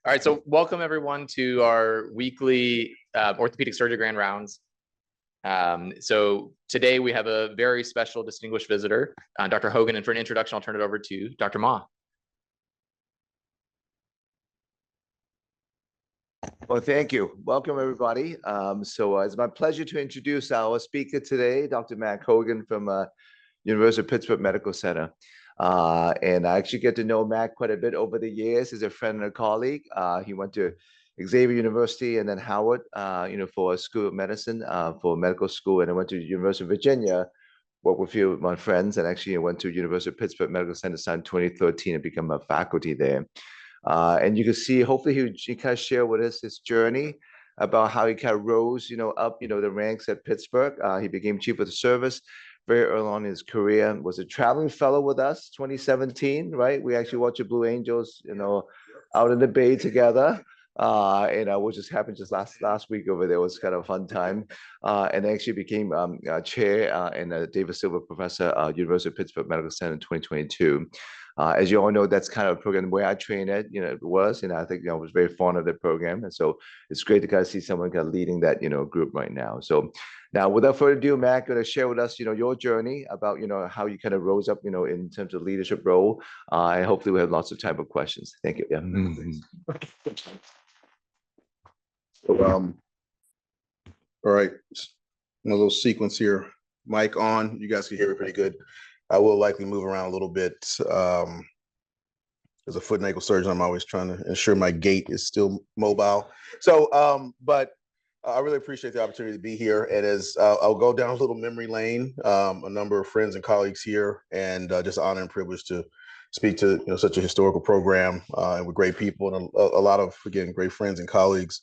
All right, so welcome everyone to our weekly orthopedic surgery grand rounds. So today we have a very special distinguished visitor, Dr. Hogan, and for an introduction, I'll turn it over to Dr. Ma. Well, thank you. Welcome, everybody. It's my pleasure to introduce our speaker today, Dr. Mac Hogan from University of Pittsburgh Medical Center. And I actually get to know Mac quite a bit over the years. He's a friend and a colleague. He went to Xavier University and then Howard, for a school of medicine, for medical school. And I went to University of Virginia, worked with a few of my friends, and actually I went to University of Pittsburgh Medical Center in 2013 and become a faculty there. And you can see, hopefully he kind of share with us his journey about how he kind of rose, up, the ranks at Pittsburgh. He became chief of the service very early on in his career, was a traveling fellow with us, 2017, right? We actually watched the Blue Angels, out in the Bay together. Which just happened just last week over there. It was kind of a fun time. And actually became chair and a David Silver professor at University of Pittsburgh Medical Center in 2022. As you all know, that's kind of a program where I trained at, it was, and I think, I was very fond of the program. And so it's great to kind of see someone kind of leading that, group right now. So now, without further ado, Matt, going to share with us, your journey about, how you kind of rose up, in terms of leadership role. And hopefully we have lots of time for questions. Thank you. Yeah. So, all right, a little sequence here. Mic on. You guys can hear me pretty good. I will likely move around a little bit. As a foot and ankle surgeon, I'm always trying to ensure my gait is still mobile. So, but I really appreciate the opportunity to be here. And as I'll go down a little memory lane, a number of friends and colleagues here, and just honor and privilege to speak to such a historical program and with great people and a lot of, again, great friends and colleagues.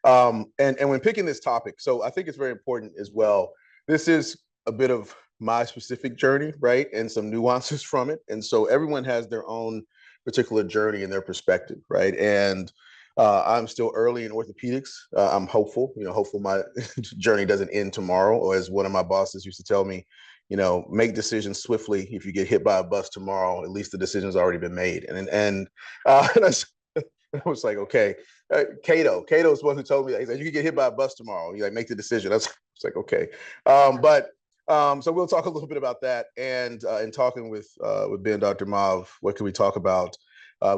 And when picking this topic, so I think it's very important as well. This is a bit of my specific journey, right? And some nuances from it. And so everyone has their own particular journey and their perspective, right? And I'm still early in orthopedics. I'm hopeful, hopeful my journey doesn't end tomorrow, or as one of my bosses used to tell me, make decisions swiftly. If you get hit by a bus tomorrow, at least the decision's already been made. And I was like, okay, Cato's the one who told me that. He said, you can get hit by a bus tomorrow. You make the decision. I was like, okay. So we'll talk a little bit about that, and in talking with Ben, Dr. Mav, what can we talk about?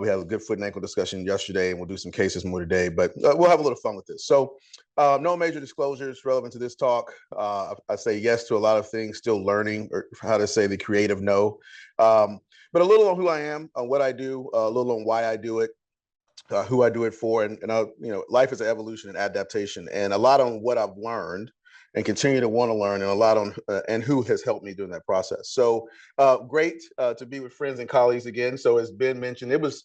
We had a good foot and ankle discussion yesterday, and we'll do some cases more today, but we'll have a little fun with this. So no major disclosures relevant to this talk. I say yes to a lot of things, still learning, or how to say the creative no. But a little on who I am, on what I do, a little on why I do it, who I do it for, and life is an evolution and adaptation, and a lot on what I've learned and continue to want to learn, and a lot on and who has helped me during that process. So great to be with friends and colleagues again. So as Ben mentioned, it was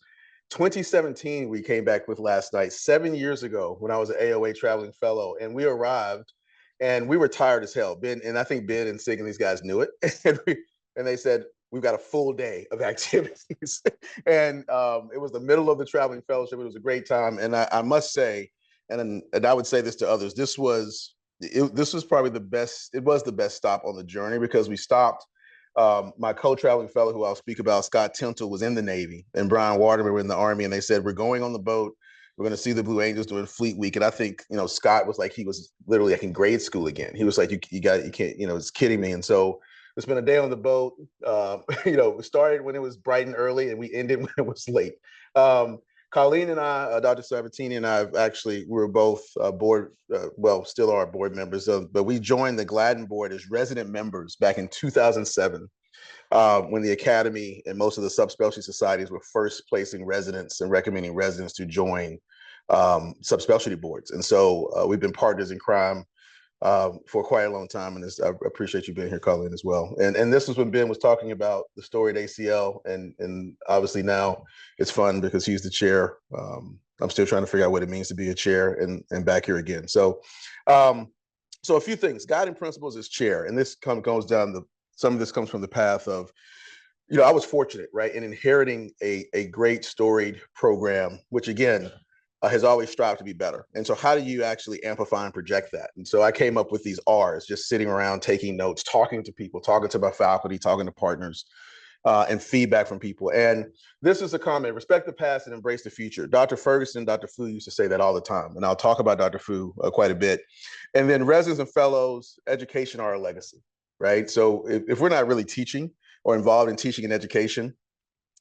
2017 we came back with last night, 7 years ago, when I was an AOA traveling fellow, and we arrived and we were tired as hell. Ben, and I think Ben and Sig and these guys knew it. and they said, we've got a full day of activities. And it was the middle of the traveling fellowship. It was a great time. And I must say, and I would say this to others, this was probably the best. It was the best stop on the journey, because we stopped. My co-traveling fellow, who I'll speak about, Scott Tintle, was in the Navy, and Brian Waterman were in the Army, and they said, we're going on the boat. We're going to see the Blue Angels during Fleet Week. And I think, Scott was like, he was literally like in grade school again. He was like, you can't, it's kidding me. And so we spent a day on the boat. We started when it was bright and early, and we ended when it was late. Colleen and I, Dr. Sabatini and I, we were both board, still are board members, but we joined the Gladden board as resident members back in 2007, when the Academy and most of the subspecialty societies were first placing residents and recommending residents to join subspecialty boards. And so we've been partners in crime for quite a long time, and I appreciate you being here, Colleen, as well. And this was when Ben was talking about the storied ACL, and obviously now it's fun because he's the chair. I'm still trying to figure out what it means to be a chair, and back here again. So, so a few things. Guiding principles as chair, and this goes down some of this comes from the path of, I was fortunate, right, in inheriting a great storied program, which again, has always strived to be better. And so how do you actually amplify and project that? And so I came up with these R's, just sitting around, taking notes, talking to people, talking to my faculty, talking to partners. and feedback from people. And this is a comment: respect the past and embrace the future. Dr. Ferguson, Dr. Fu used to say that all the time, and I'll talk about Dr. Fu quite a bit. And then residents and fellows, education are a legacy, right? So if we're not really teaching or involved in teaching and education,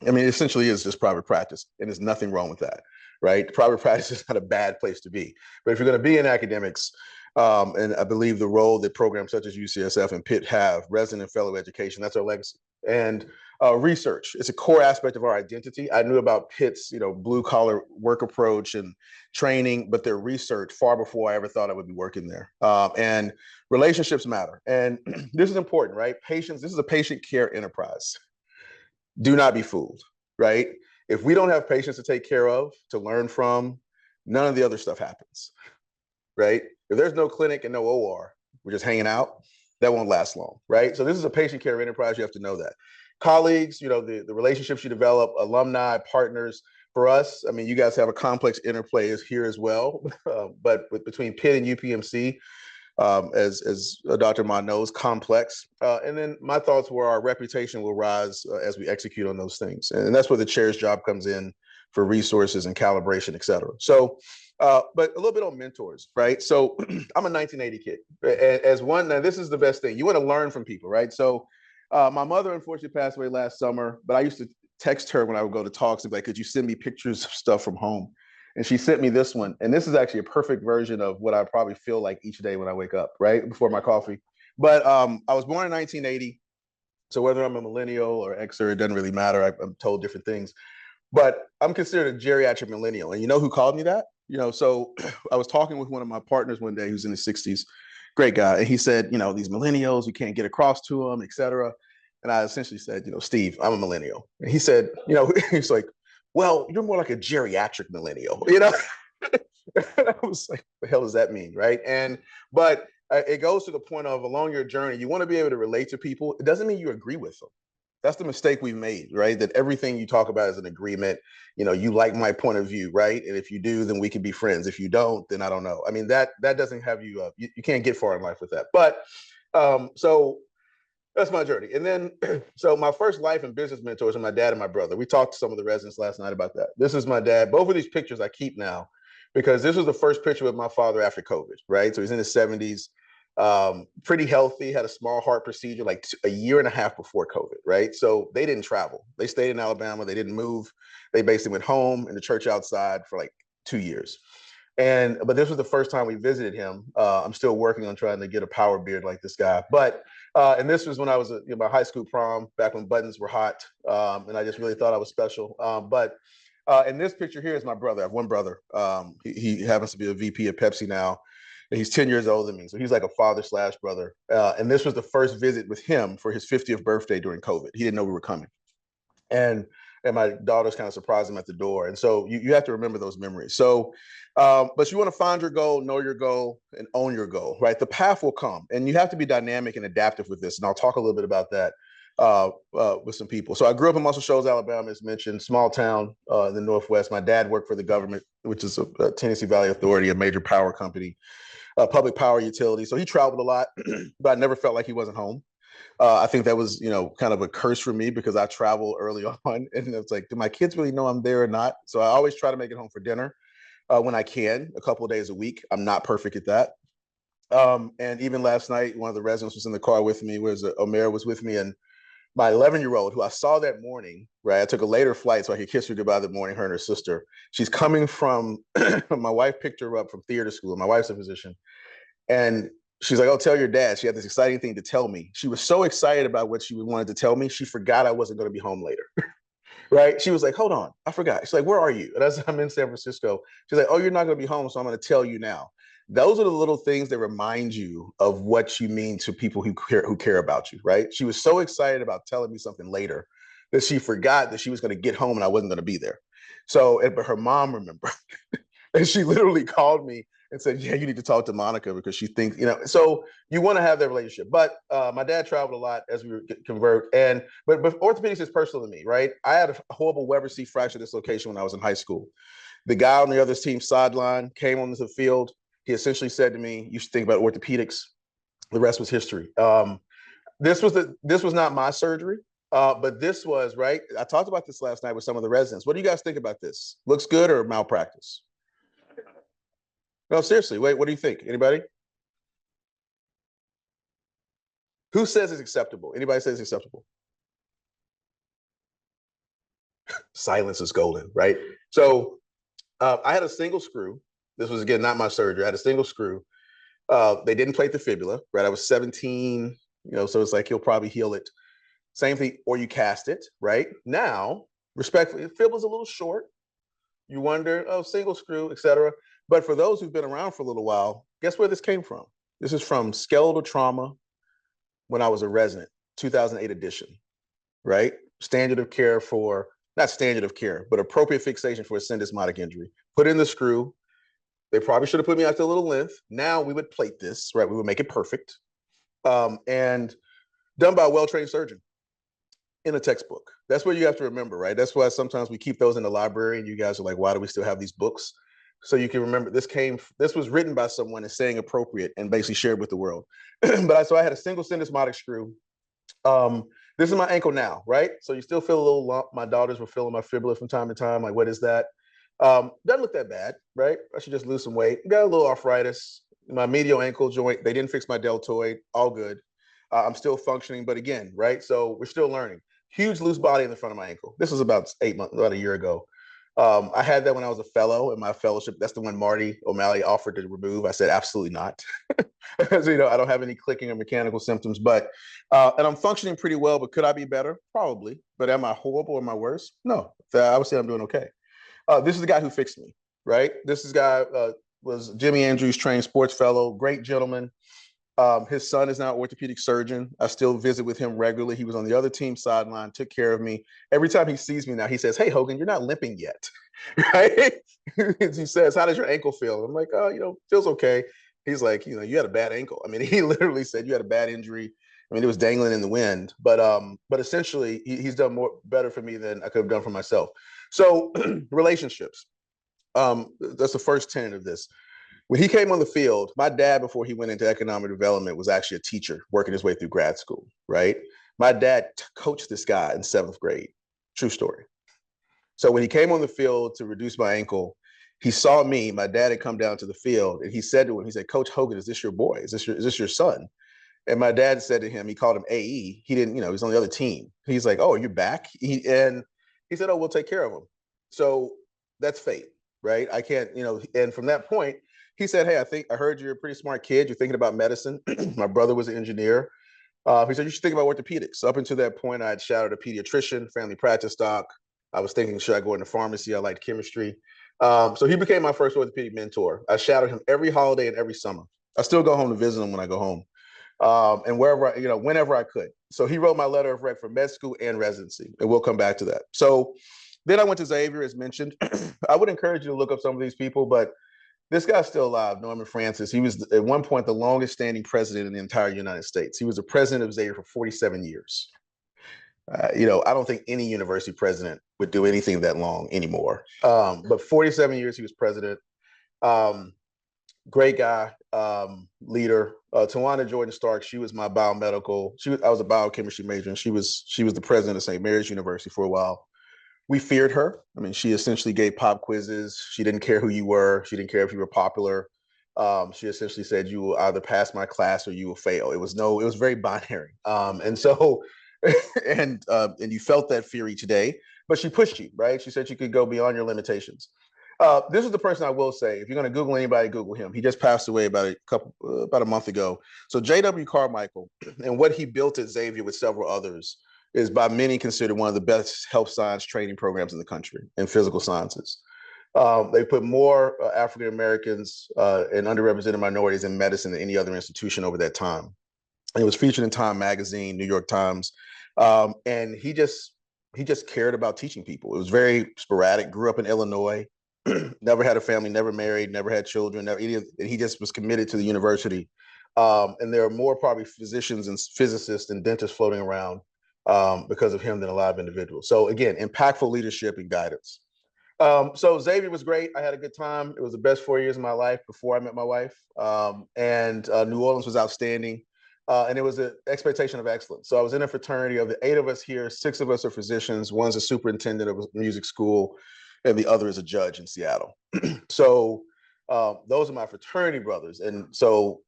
I mean, it essentially is just private practice, and there's nothing wrong with that, right? Private practice is not a bad place to be. But if you're going to be in academics, and I believe the role that programs such as UCSF and Pitt have, resident and fellow education, that's our legacy. And research, it's a core aspect of our identity. I knew about Pitt's, blue collar work approach and training, but their research far before I ever thought I would be working there. And relationships matter. And this is important, right? Patients, this is a patient care enterprise. Do not be fooled, right? If we don't have patients to take care of, to learn from, none of the other stuff happens, right? If there's no clinic and no OR, we're just hanging out, that won't last long, right? So this is a patient care enterprise. You have to know that. Colleagues, the relationships you develop, alumni, partners. For us, I mean, you guys have a complex interplay here as well, but between Pitt and UPMC, as Dr. Ma knows, complex. And then my thoughts were our reputation will rise as we execute on those things. And that's where the chair's job comes in for resources and calibration, et cetera. So, but a little bit on mentors, right? So I'm a 1980 kid. Now this is the best thing. You want to learn from people, right? So my mother unfortunately passed away last summer, but I used to text her when I would go to talks and be like, could you send me pictures of stuff from home? And she sent me this one. And this is actually a perfect version of what I probably feel like each day when I wake up, right? Before my coffee. But I was born in 1980. So whether I'm a millennial or Xer, it doesn't really matter. I'm told different things. But I'm considered a geriatric millennial. And you know who called me that? So I was talking with one of my partners one day who's in his 60s, great guy. And he said, these millennials, you can't get across to them, et cetera. And I essentially said, Steve, I'm a millennial. And he said, he's like, well, you're more like a geriatric millennial, And I was like, what the hell does that mean, right? But it goes to the point of along your journey, you want to be able to relate to people. It doesn't mean you agree with them. That's the mistake we've made, right? That everything you talk about is an agreement. You like my point of view, right? And if you do, then we can be friends. If you don't, then I don't know. I mean, that doesn't have you, you can't get far in life with that. But so that's my journey. And then, so my first life and business mentors are my dad and my brother. We talked to some of the residents last night about that. This is my dad. Both of these pictures I keep now because this was the first picture with my father after COVID, right? So he's in his 70s. Pretty healthy, had a small heart procedure like a year and a half before COVID, right? So they didn't travel. They stayed in Alabama. They didn't move. They basically went home in the church outside for like 2 years. But this was the first time we visited him. I'm still working on trying to get a power beard like this guy. And this was when I was at my high school prom, back when buttons were hot. And I just really thought I was special. And this picture here is my brother. I have one brother. He happens to be a VP at Pepsi now. And he's 10 years older than me. So he's like a father/brother. And this was the first visit with him for his 50th birthday during COVID. He didn't know we were coming. And my daughters kind of surprised him at the door. And so you have to remember those memories. So, but you want to find your goal, know your goal, and own your goal, right? The path will come. And you have to be dynamic and adaptive with this. And I'll talk a little bit about that with some people. So I grew up in Muscle Shoals, Alabama, as mentioned, small town in the Northwest. My dad worked for the government, which is a Tennessee Valley Authority, a major power company. Public power utility. So he traveled a lot, but I never felt like he wasn't home. I think that was, kind of a curse for me because I traveled early on and it's like, do my kids really know I'm there or not? So I always try to make it home for dinner when I can, a couple of days a week. I'm not perfect at that. And even last night, one of the residents was in the car with me, Omer was with me, and my 11-year-old, who I saw that morning, right? I took a later flight so I could kiss her goodbye that morning, her and her sister. She's coming from, my wife picked her up from theater school. My wife's a physician. And she's like, oh, tell your dad. She had this exciting thing to tell me. She was so excited about what she wanted to tell me, she forgot I wasn't going to be home later. Right? She was like, hold on, I forgot. She's like, where are you? And as I'm in San Francisco, she's like, oh, you're not going to be home, so I'm going to tell you now. Those are the little things that remind you of what you mean to people who care about you, right? She was so excited about telling me something later that she forgot that she was going to get home and I wasn't going to be there. So, but her mom remembered. And she literally called me and said, yeah, you need to talk to Monica because she thinks, so you want to have that relationship. But my dad traveled a lot as we convert. But orthopedics is personal to me, right? I had a horrible Weber C fracture dislocation when I was in high school. The guy on the other team sideline came onto the field. He essentially said to me, you should think about orthopedics. The rest was history. This was not my surgery. But this was, right? I talked about this last night with some of the residents. What do you guys think about this? Looks good or malpractice? No, seriously. Wait, what do you think? Anybody? Who says it's acceptable? Anybody says it's acceptable? Silence is golden, right? So I had a single screw. This was, again, not my surgery. I had a single screw. They didn't plate the fibula, right? I was 17, so it's like he'll probably heal it. Same thing, or you cast it, right? Now, respectfully, the fibula's a little short. You wonder, oh, single screw, et cetera. But for those who've been around for a little while, guess where this came from? This is from skeletal trauma when I was a resident, 2008 edition, right? Standard of care for, not standard of care, but appropriate fixation for a syndesmotic injury. Put in the screw. They probably should have put me out to a little length. Now we would plate this, right? We would make it perfect. And done by a well-trained surgeon in a textbook. That's what you have to remember, right? That's why sometimes we keep those in the library and you guys are like, why do we still have these books? So you can remember this was written by someone and saying appropriate and basically shared with the world. So I had a single syndesmotic screw. This is my ankle now, right? So you still feel a little lump. My daughters were feeling my fibula from time to time. Like, what is that? Doesn't look that bad, right? I should just lose some weight. Got a little arthritis. My medial ankle joint, they didn't fix my deltoid. All good. I'm still functioning, but again, right? So we're still learning. Huge loose body in the front of my ankle. This was about 8 months, about a year ago. I had that when I was a fellow in my fellowship. That's the one Marty O'Malley offered to remove. I said, absolutely not. Because, I don't have any clicking or mechanical symptoms, and I'm functioning pretty well, but could I be better? Probably. But am I horrible or am I worse? No, I would say I'm doing okay. This is the guy who fixed me, right? This guy was Jimmy Andrews trained sports fellow, great gentleman. His son is now an orthopedic surgeon. I still visit with him regularly. He was on the other team sideline, took care of me. Every time he sees me now, he says, hey, Hogan, you're not limping yet, right? He says, how does your ankle feel? I'm like, feels okay. He's like, you had a bad ankle. I mean, he literally said you had a bad injury. I mean, it was dangling in the wind, but essentially he's done better for me than I could have done for myself. So relationships, that's the first tenet of this. When he came on the field, my dad, before he went into economic development, was actually a teacher working his way through grad school, right? My dad coached this guy in 7th grade. True story. So when he came on the field to reduce my ankle, he saw me. My dad had come down to the field and he said to him, he said, Coach Hogan, is this your boy? Is this your son? And my dad said to him, he called him AE. He didn't, he was on the other team. He's like, oh, you're back? And he said, oh, we'll take care of him. So that's fate, right? I can't, and from that point, he said, hey, I heard you're a pretty smart kid. You're thinking about medicine. My brother was an engineer. He said, you should think about orthopedics. Up until that point, I had shadowed a pediatrician, family practice doc. I was thinking, should I go into pharmacy? I liked chemistry. So he became my first orthopedic mentor. I shadowed him every holiday and every summer. I still go home to visit him when I go home. And whenever I could. So he wrote my letter of rec for med school and residency, and we'll come back to that. So then I went to Xavier, as mentioned. I would encourage you to look up some of these people, but this guy's still alive, Norman Francis. He was at one point the longest standing president in the entire United States. He was the president of Xavier for 47 years. I don't think any university president would do anything that long anymore. But 47 years he was president. Great guy, leader. Tawana Jordan Stark, she was my biomedical. I was a biochemistry major, and she was the president of St. Mary's University for a while. We feared her. I mean, she essentially gave pop quizzes. She didn't care who you were. She didn't care if you were popular. She essentially said you will either pass my class or you will fail. It was very binary. And you felt that fear each day, but she pushed you, right? She said you could go beyond your limitations. This is the person I will say, if you're going to Google anybody, Google him. He just passed away about a month ago. So J.W. Carmichael, and what he built at Xavier with several others, is by many considered one of the best health science training programs in the country in physical sciences. They put more African Americans and underrepresented minorities in medicine than any other institution over that time. And it was featured in Time Magazine, New York Times, and he just cared about teaching people. It was very sporadic. Grew up in Illinois, never had a family, never married, never had children. And he just was committed to the university. And there are more probably physicians and physicists and dentists floating around because of him than a lot of individuals. So again, impactful leadership and guidance. So Xavier was great. I had a good time. It was the best 4 years of my life before I met my wife. And New Orleans was outstanding. And it was an expectation of excellence. So I was in a fraternity. Of the 8 of us here, 6 of us are physicians. One's a superintendent of a music school, and the other is a judge in Seattle. So those are my fraternity brothers. And so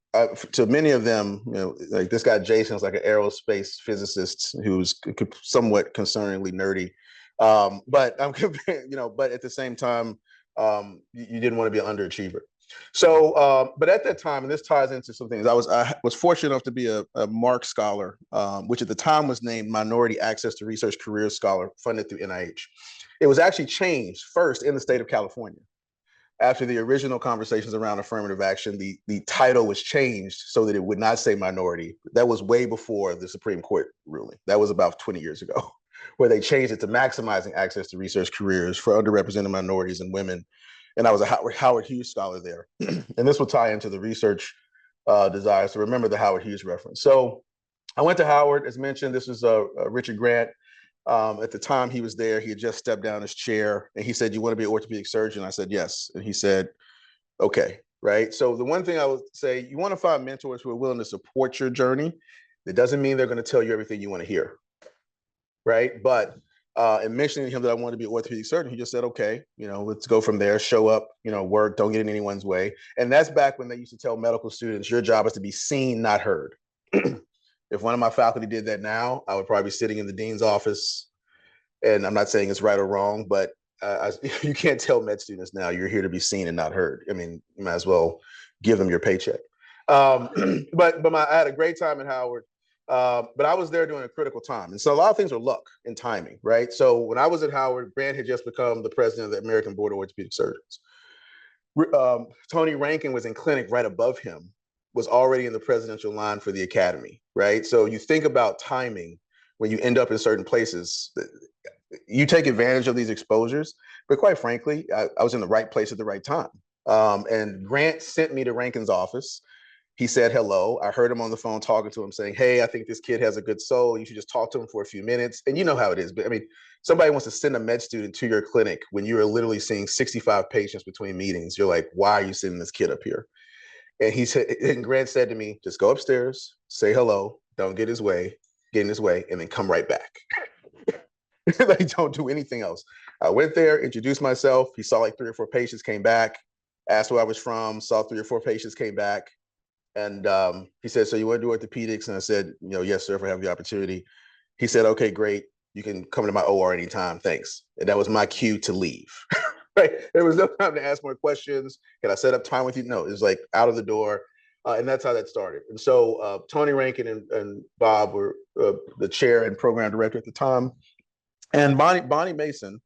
to many of them, like this guy Jason is like an aerospace physicist who's somewhat concerningly nerdy. But I'm comparing, but at the same time, you didn't want to be an underachiever. So, but at that time, and this ties into some things, I was fortunate enough to be a MARC scholar, which at the time was named Minority Access to Research Career Scholar, funded through NIH. It was actually changed first in the state of California. After the original conversations around affirmative action, the title was changed so that it would not say minority. That was way before the Supreme Court ruling. That was about 20 years ago, where they changed it to maximizing access to research careers for underrepresented minorities and women. And I was a Howard Hughes scholar there. And this will tie into the research desire. So remember the Howard Hughes reference. So I went to Howard, as mentioned. This was Richard Grant. At the time he was there, he had just stepped down his chair, and he said, "You want to be an orthopedic surgeon?" I said, "Yes." And he said, "Okay." Right. So the one thing I would say, you want to find mentors who are willing to support your journey. That doesn't mean they're going to tell you everything you want to hear. Right. But in mentioning to him that I wanted to be an orthopedic surgeon, he just said, "Okay, let's go from there, show up, work, don't get in anyone's way." And that's back when they used to tell medical students, your job is to be seen, not heard. If one of my faculty did that now, I would probably be sitting in the dean's office. And I'm not saying it's right or wrong, but you can't tell med students now you're here to be seen and not heard. I mean, you might as well give them your paycheck. But I had a great time at Howard, but I was there during a critical time. And so a lot of things are luck and timing, right? So when I was at Howard, Grant had just become the president of the American Board of Orthopedic Surgeons. Tony Rankin was in clinic right above him, was already in the presidential line for the academy, right? So you think about timing when you end up in certain places, you take advantage of these exposures, but quite frankly, I was in the right place at the right time. And Grant sent me to Rankin's office. He said hello. I heard him on the phone talking to him saying, "Hey, I think this kid has a good soul. You should just talk to him for a few minutes." And you know how it is. But I mean, somebody wants to send a med student to your clinic when you are literally seeing 65 patients between meetings. You're like, why are you sending this kid up here? And Grant said to me, "Just go upstairs, say hello, don't get in his way, and then come right back." Like, don't do anything else. I went there, introduced myself. He saw like 3 or 4 patients, came back, asked where I was from, saw 3 or 4 patients, came back. And he said, "So you want to do orthopedics?" And I said, "Yes, sir, if I have the opportunity." He said, "Okay, great. You can come to my OR anytime. Thanks." And that was my cue to leave. Right? There was no time to ask more questions. Can I set up time with you? No, it was like out of the door. And that's how that started. And so Tony Rankin and Bob were the chair and program director at the time. And Bonnie Mason,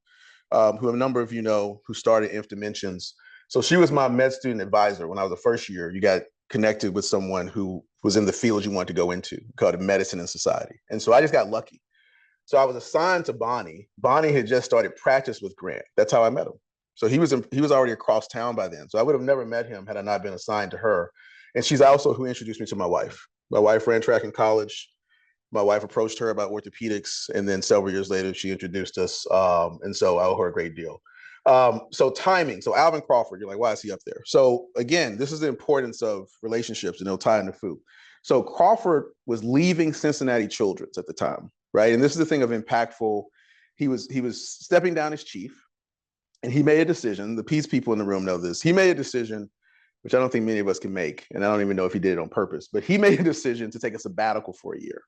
who a number of you know, who started Inf Dimensions. So she was my med student advisor when I was a first year. You got connected with someone who was in the field you wanted to go into, called medicine and society. And so I just got lucky. So I was assigned to Bonnie. Bonnie had just started practice with Grant. That's how I met him. So he was already across town by then. So I would have never met him had I not been assigned to her. And she's also who introduced me to my wife. My wife ran track in college. My wife approached her about orthopedics, and then several years later, she introduced us. And so I owe her a great deal. So timing. So Alvin Crawford, you're like, why is he up there? So again, this is the importance of relationships, and it'll tie into food. So Crawford was leaving Cincinnati Children's at the time, right? And this is the thing of impactful. He was stepping down as chief, and he made a decision. The peace people in the room know this. He made a decision, which I don't think many of us can make, and I don't even know if he did it on purpose, but he made a decision to take a sabbatical for a year.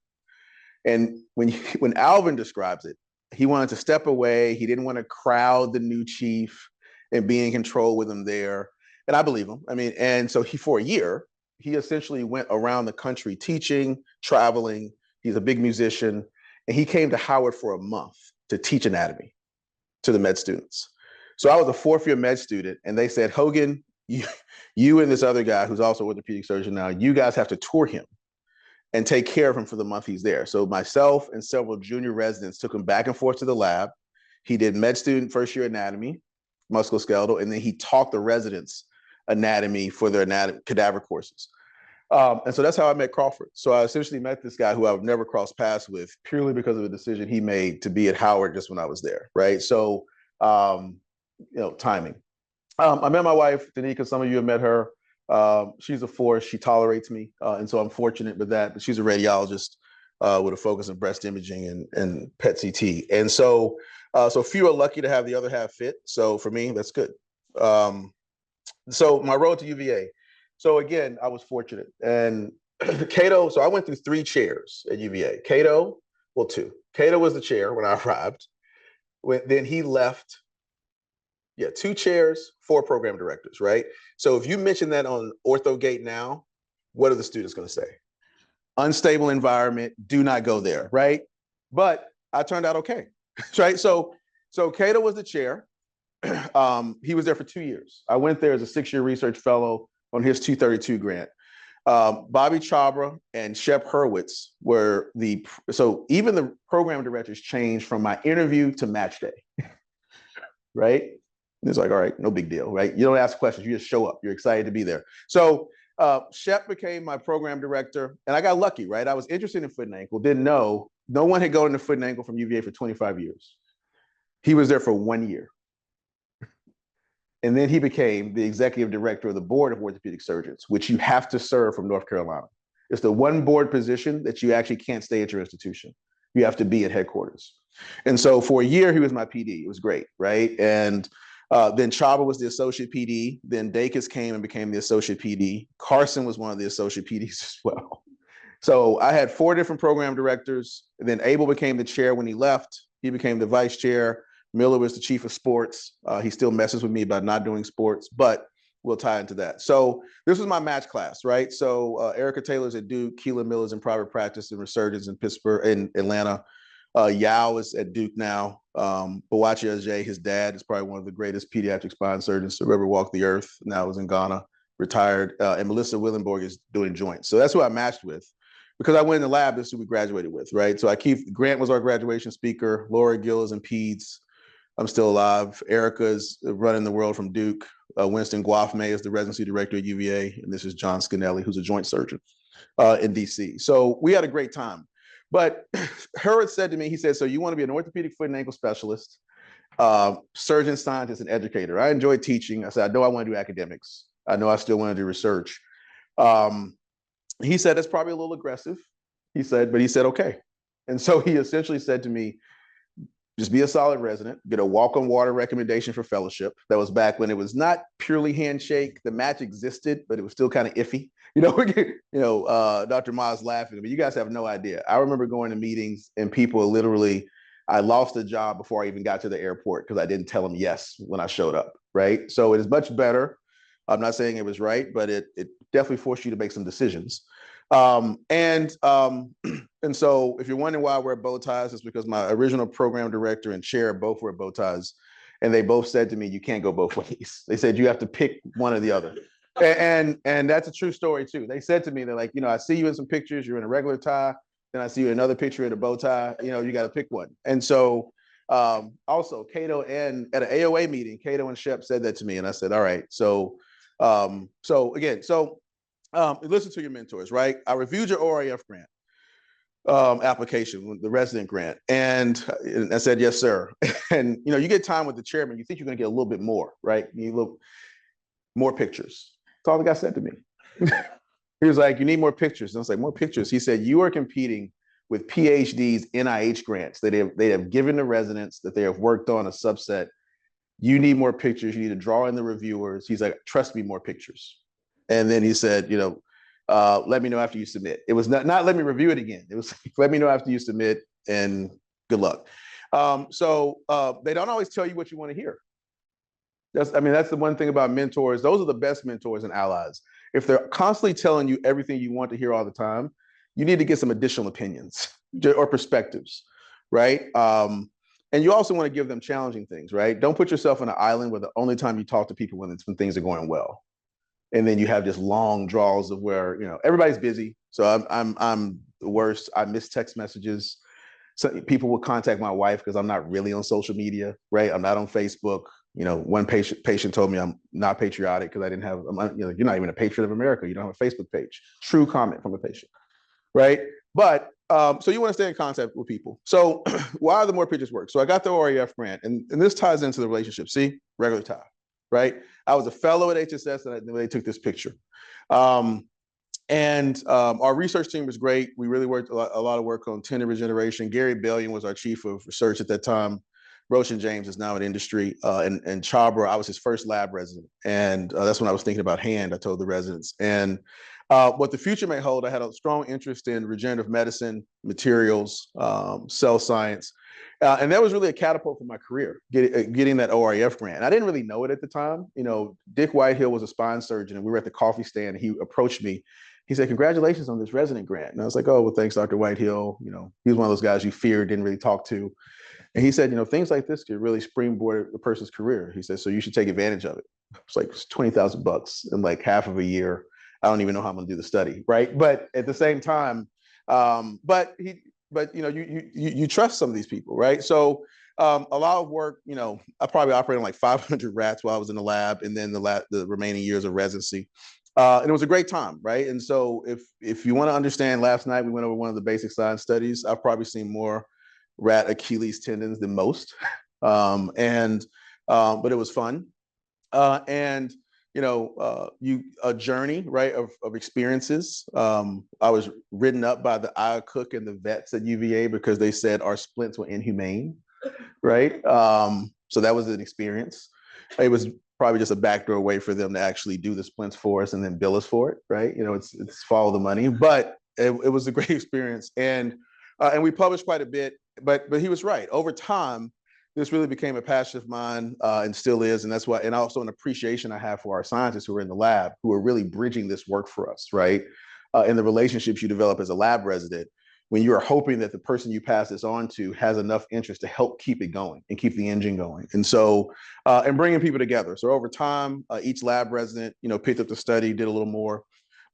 And when Alvin describes it, he wanted to step away. He didn't want to crowd the new chief and be in control with him there. And I believe him. I mean, and so for a year, he essentially went around the country teaching, traveling. He's a big musician. And he came to Howard for a month to teach anatomy to the med students. So I was a 4th year med student, and they said, "Hogan, you and this other guy who's also an orthopedic surgeon now, you guys have to tour him and take care of him for the month he's there." So myself and several junior residents took him back and forth to the lab. He did med student first year anatomy, musculoskeletal, and then he taught the residents anatomy for their cadaver courses. And so that's how I met Crawford. So I essentially met this guy who I've never crossed paths with purely because of a decision he made to be at Howard just when I was there, right? So, timing. I met my wife, Danica. Some of you have met her. She's a force. She tolerates me. And so I'm fortunate with that. But she's a radiologist with a focus on breast imaging and PET CT. And so few are lucky to have the other half fit. So for me, that's good. So my road to UVA. So again, I was fortunate. And Cato, so I went through 3 chairs at UVA. Cato, well, 2. Cato was the chair when I arrived. Then he left. 2 chairs, 4 program directors, right? So if you mention that on OrthoGate now, what are the students going to say? Unstable environment, do not go there, right? But I turned out okay, right? So Cato was the chair. He was there for 2 years. I went there as a 6-year research fellow on his 232 grant. Bobby Chabra and Shep Hurwitz were so even the program directors changed from my interview to match day, right? It's like, all right, no big deal, right? You don't ask questions, you just show up. You're excited to be there. So Shep became my program director, and I got lucky, right? I was interested in foot and ankle, didn't know. No one had gone into foot and ankle from UVA for 25 years. He was there for 1 year. And then he became the executive director of the board of orthopedic surgeons, which you have to serve from North Carolina. It's the one board position that you actually can't stay at your institution. You have to be at headquarters. And so for a year, he was my PD. It was great, right? And then Chaba was the associate PD. Then Dacus came and became the associate PD. Carson was one of the associate PDs as well. So I had 4 different program directors. And then Abel became the chair when he left. He became the vice chair. Miller was the chief of sports. He still messes with me about not doing sports, but we'll tie into that. So this was my match class, right? So Erica Taylor's at Duke, Keelan Miller's in private practice and resurgence in Pittsburgh, in Atlanta. Yao is at Duke now. Bawachi Ajay, his dad, is probably one of the greatest pediatric spine surgeons to ever walk the earth. Now is in Ghana, retired. And Melissa Willenborg is doing joints. So that's who I matched with. Because I went in the lab, this is who we graduated with, right? So Grant was our graduation speaker. Laura Gill is in peds. I'm still alive. Erica's running the world from Duke. Winston Guafme is the residency director at UVA. And this is John Scanelli, who's a joint surgeon in DC. So we had a great time. But Hurwitz said to me, he said, so you want to be an orthopedic foot and ankle specialist, surgeon, scientist, and educator. I enjoy teaching. I said, I know I want to do academics. I know I still want to do research. He said, it's probably a little aggressive. He said, okay. And so he essentially said to me, just be a solid resident, get a walk on water recommendation for fellowship. That was back when it was not purely handshake. The match existed, but it was still kind of iffy. Dr. Ma's laughing, but you guys have no idea. I remember going to meetings and people literally, I lost a job before I even got to the airport because I didn't tell them yes when I showed up, right? So it is much better. I'm not saying it was right, but it definitely forced you to make some decisions. And so if you're wondering why I wear bow ties, it's because my original program director and chair both wear bow ties. And they both said to me, you can't go both ways. They said, you have to pick one or the other. And that's a true story too. They said to me, they're like, I see you in some pictures, you're in a regular tie. Then I see you in another picture in a bow tie, you got to pick one. And so also Cato and at an AOA meeting, Cato and Shep said that to me. And I said, all right. So listen to your mentors, right? I reviewed your ORAF grant application, the resident grant. And I said, yes, sir. And, you get time with the chairman, you think you're going to get a little bit more, right? You look more pictures. That's all the guy said to me. He was like, you need more pictures. And I was like, more pictures. He said, you are competing with PhDs, NIH grants that they have given to residents that they have worked on a subset. You need more pictures. You need to draw in the reviewers. He's like, trust me, more pictures. And then he said, let me know after you submit. It was not let me review it again. It was let me know after you submit and good luck. So they don't always tell you what you want to hear. That's the one thing about mentors. Those are the best mentors and allies. If they're constantly telling you everything you want to hear all the time, you need to get some additional opinions or perspectives, right? And you also want to give them challenging things, right? Don't put yourself on an island where the only time you talk to people when things are going well. And then you have just long draws of where, everybody's busy. So I'm the worst. I miss text messages. So people will contact my wife because I'm not really on social media, right? I'm not on Facebook. One patient told me I'm not patriotic because I didn't have, you're not even a patriot of America. You don't have a Facebook page. True comment from a patient, right? But so you want to stay in contact with people. So why the more pictures work? So I got the ORAF grant, and this ties into the relationship. See, regular tie, right? I was a fellow at HSS, and they took this picture. Our research team was great. We really worked a lot of work on tendon regeneration. Gary Bellion was our chief of research at that time. Roshan James is now in industry. And Chabra, I was his first lab resident. And that's when I was thinking about hand, I told the residents. And what the future may hold, I had a strong interest in regenerative medicine, materials, cell science. And that was really a catapult for my career, getting that ORIF grant. I didn't really know it at the time. You know, Dick Whitehill was a spine surgeon, and we were at the coffee stand, and he approached me. He said, "Congratulations on this resident grant." And I was like, "Oh, well, thanks, Dr. Whitehill." You know, he was one of those guys you feared, didn't really talk to. And he said, "You know, things like this could really springboard a person's career." He said, "So you should take advantage of it." It's like $20,000 in like half of a year. I don't even know how I'm gonna do the study, right? But at the same time, but you know, you trust some of these people, right? So a lot of work, you know, I probably operated on like 500 rats while I was in the lab, and then the remaining years of residency. And it was a great time, right? And so if you want to understand, last night we went over one of the basic science studies. I've probably seen more rat Achilles tendons than most, but it was fun. And you know, a journey, right, of experiences. I was written up by the Iowa Cook and the vets at UVA because they said our splints were inhumane, right? So that was an experience. It was probably just a backdoor way for them to actually do the splints for us and then bill us for it, right? You know, it's follow the money, but it was a great experience. And we published quite a bit, but he was right. Over time, this really became a passion of mine and still is. And that's why, and also an appreciation I have for our scientists who are in the lab, who are really bridging this work for us, right? And the relationships you develop as a lab resident, when you are hoping that the person you pass this on to has enough interest to help keep it going and keep the engine going. And so, and bringing people together. So over time, each lab resident, you know, picked up the study, did a little more.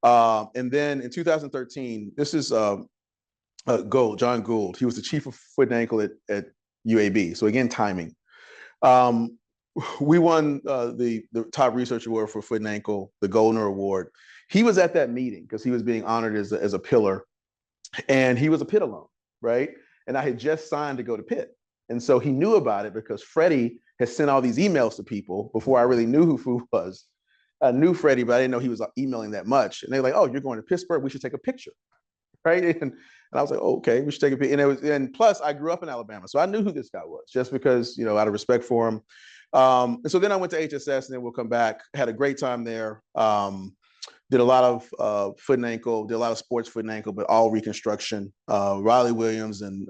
And then in 2013, this is John Gould. He was the chief of foot and ankle at UAB. So again, timing. We won the top research award for foot and ankle, the Goldner Award. He was at that meeting because he was being honored as a pillar, and he was a Pitt alum, right? And I had just signed to go to Pitt. And so he knew about it because Freddie had sent all these emails to people before I really knew who Fu was. I knew Freddie, but I didn't know he was emailing that much. And they were like, "Oh, you're going to Pittsburgh, we should take a picture," right? And I was like, "Oh, okay, we should take a picture." And plus I grew up in Alabama, so I knew who this guy was just because, you know, out of respect for him. And so then I went to HSS, and then we'll come back, had a great time there. Did a lot of foot and ankle, did a lot of sports foot and ankle, but all reconstruction. Riley Williams and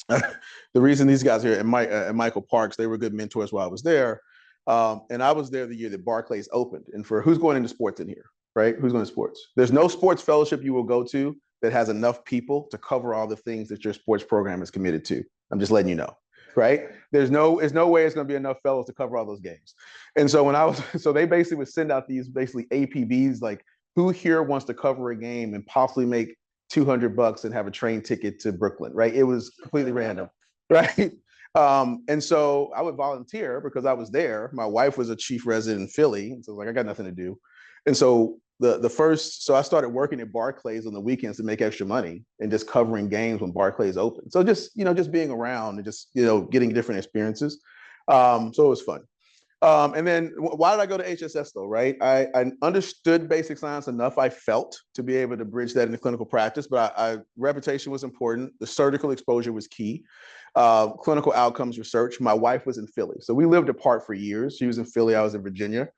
the reason these guys here and Michael Parks, they were good mentors while I was there. And I was there the year that Barclays opened. And for who's going into sports in here, right? Who's going to sports? There's no sports fellowship you will go to that has enough people to cover all the things that your sports program is committed to. I'm just letting you know, right? There's no way it's going to be enough fellows to cover all those games. And so so they basically would send out these basically APBs, like, who here wants to cover a game and possibly make $200 and have a train ticket to Brooklyn, right? It was completely random, right? And so I would volunteer because I was there. My wife was a chief resident in Philly. And so I was like, I got nothing to do. And so so I started working at Barclays on the weekends to make extra money and just covering games when Barclays opened. So just, you know, just being around and just, you know, getting different experiences. So it was fun. And then why did I go to HSS though, right? I understood basic science enough, I felt, to be able to bridge that into clinical practice, but reputation was important. The surgical exposure was key. Clinical outcomes research. My wife was in Philly. So we lived apart for years. She was in Philly, I was in Virginia.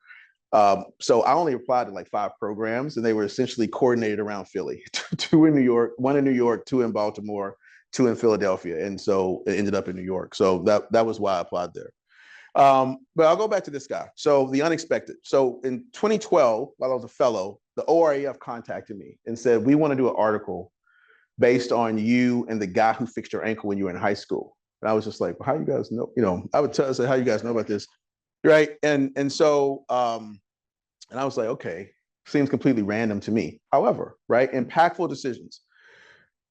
So I only applied to like 5 programs, and they were essentially coordinated around Philly. 2 in New York, 1 in New York, 2 in Baltimore, 2 in Philadelphia. And so it ended up in New York. So that was why I applied there. But I'll go back to this guy. So the unexpected. So in 2012, while I was a fellow, the ORAF contacted me and said, "We want to do an article based on you and the guy who fixed your ankle when you were in high school." And I was just like, "Well, how you guys know?" You know, I would say, "How you guys know about this?" Right. And so, and I was like, okay, seems completely random to me. However, right, impactful decisions.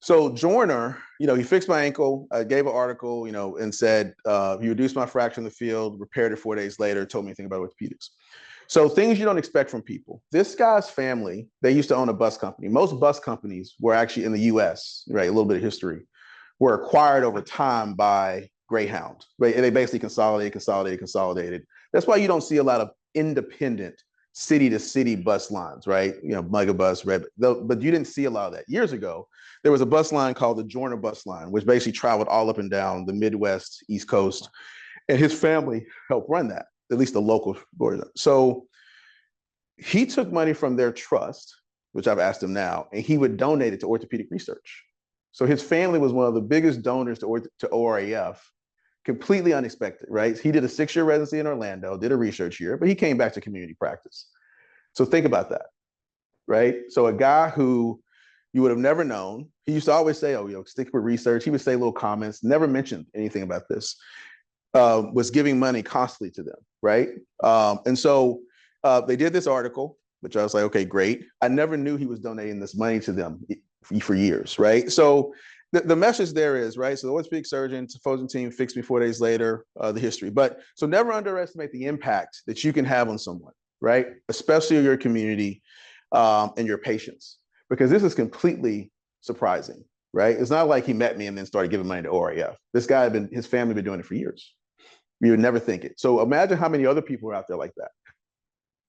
So Joyner, you know, he fixed my ankle, gave an article, you know, and said, he reduced my fracture in the field, repaired it 4 days later, told me anything about orthopedics. So things you don't expect from people. This guy's family, they used to own a bus company. Most bus companies were actually in the US, right? A little bit of history, were acquired over time by Greyhound. Right? They basically consolidated. That's why you don't see a lot of independent city to city bus lines, right? You know, Megabus, Red, but you didn't see a lot of that. Years ago, there was a bus line called the Joyner bus line, which basically traveled all up and down the Midwest, East Coast, and his family helped run that, at least the local board. So he took money from their trust, which I've asked him now, and he would donate it to orthopedic research. So his family was one of the biggest donors to ORAF, completely unexpected, right? He did a 6-year residency in Orlando, did a research year, but he came back to community practice. So think about that, right? So a guy who you would have never known, he used to always say, oh, stick with research. He would say little comments, never mentioned anything about this, was giving money constantly to them, right? And so they did this article, which I was like, okay, great. I never knew he was donating this money to them for years, right? So the message there is, right? So the orthopedic surgeon, opposing team fixed me 4 days later, the history. But so never underestimate the impact that you can have on someone, right? Especially your community and your patients, because this is completely surprising, right? It's not like he met me and then started giving money to ORAF. This guy his family been doing it for years. You would never think it. So imagine how many other people are out there like that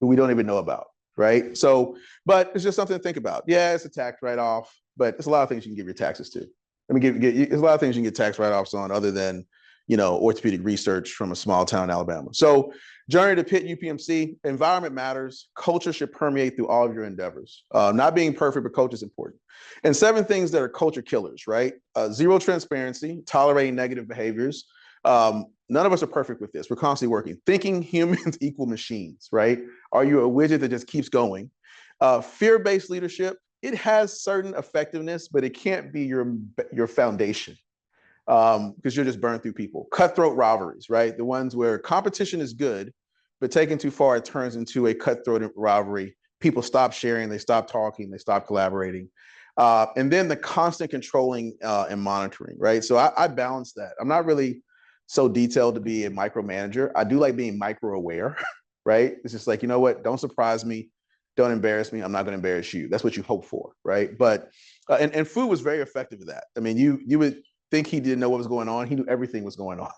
who we don't even know about, right? So, but it's just something to think about. Yeah, it's a tax write-off, but it's a lot of things you can give your taxes to. There's a lot of things you can get tax write-offs on other than, orthopedic research from a small town in Alabama. So journey to Pitt UPMC, environment matters. Culture should permeate through all of your endeavors. Not being perfect, but culture is important. And 7 things that are culture killers, right? Zero transparency, tolerating negative behaviors. None of us are perfect with this. We're constantly working. Thinking humans equal machines, right? Are you a widget that just keeps going? Fear-based leadership. It has certain effectiveness, but it can't be your foundation because you'll just burn through people. Cutthroat rivalries, right? The ones where competition is good, but taken too far, it turns into a cutthroat rivalry. People stop sharing, they stop talking, they stop collaborating. And then the constant controlling and monitoring, right? So I balance that. I'm not really so detailed to be a micromanager. I do like being micro aware, right? It's just like, you know what? Don't surprise me. Don't embarrass me. I'm not going to embarrass you. That's what you hope for, right? But and food was very effective at that. I mean, you would think he didn't know what was going on. He knew everything was going on.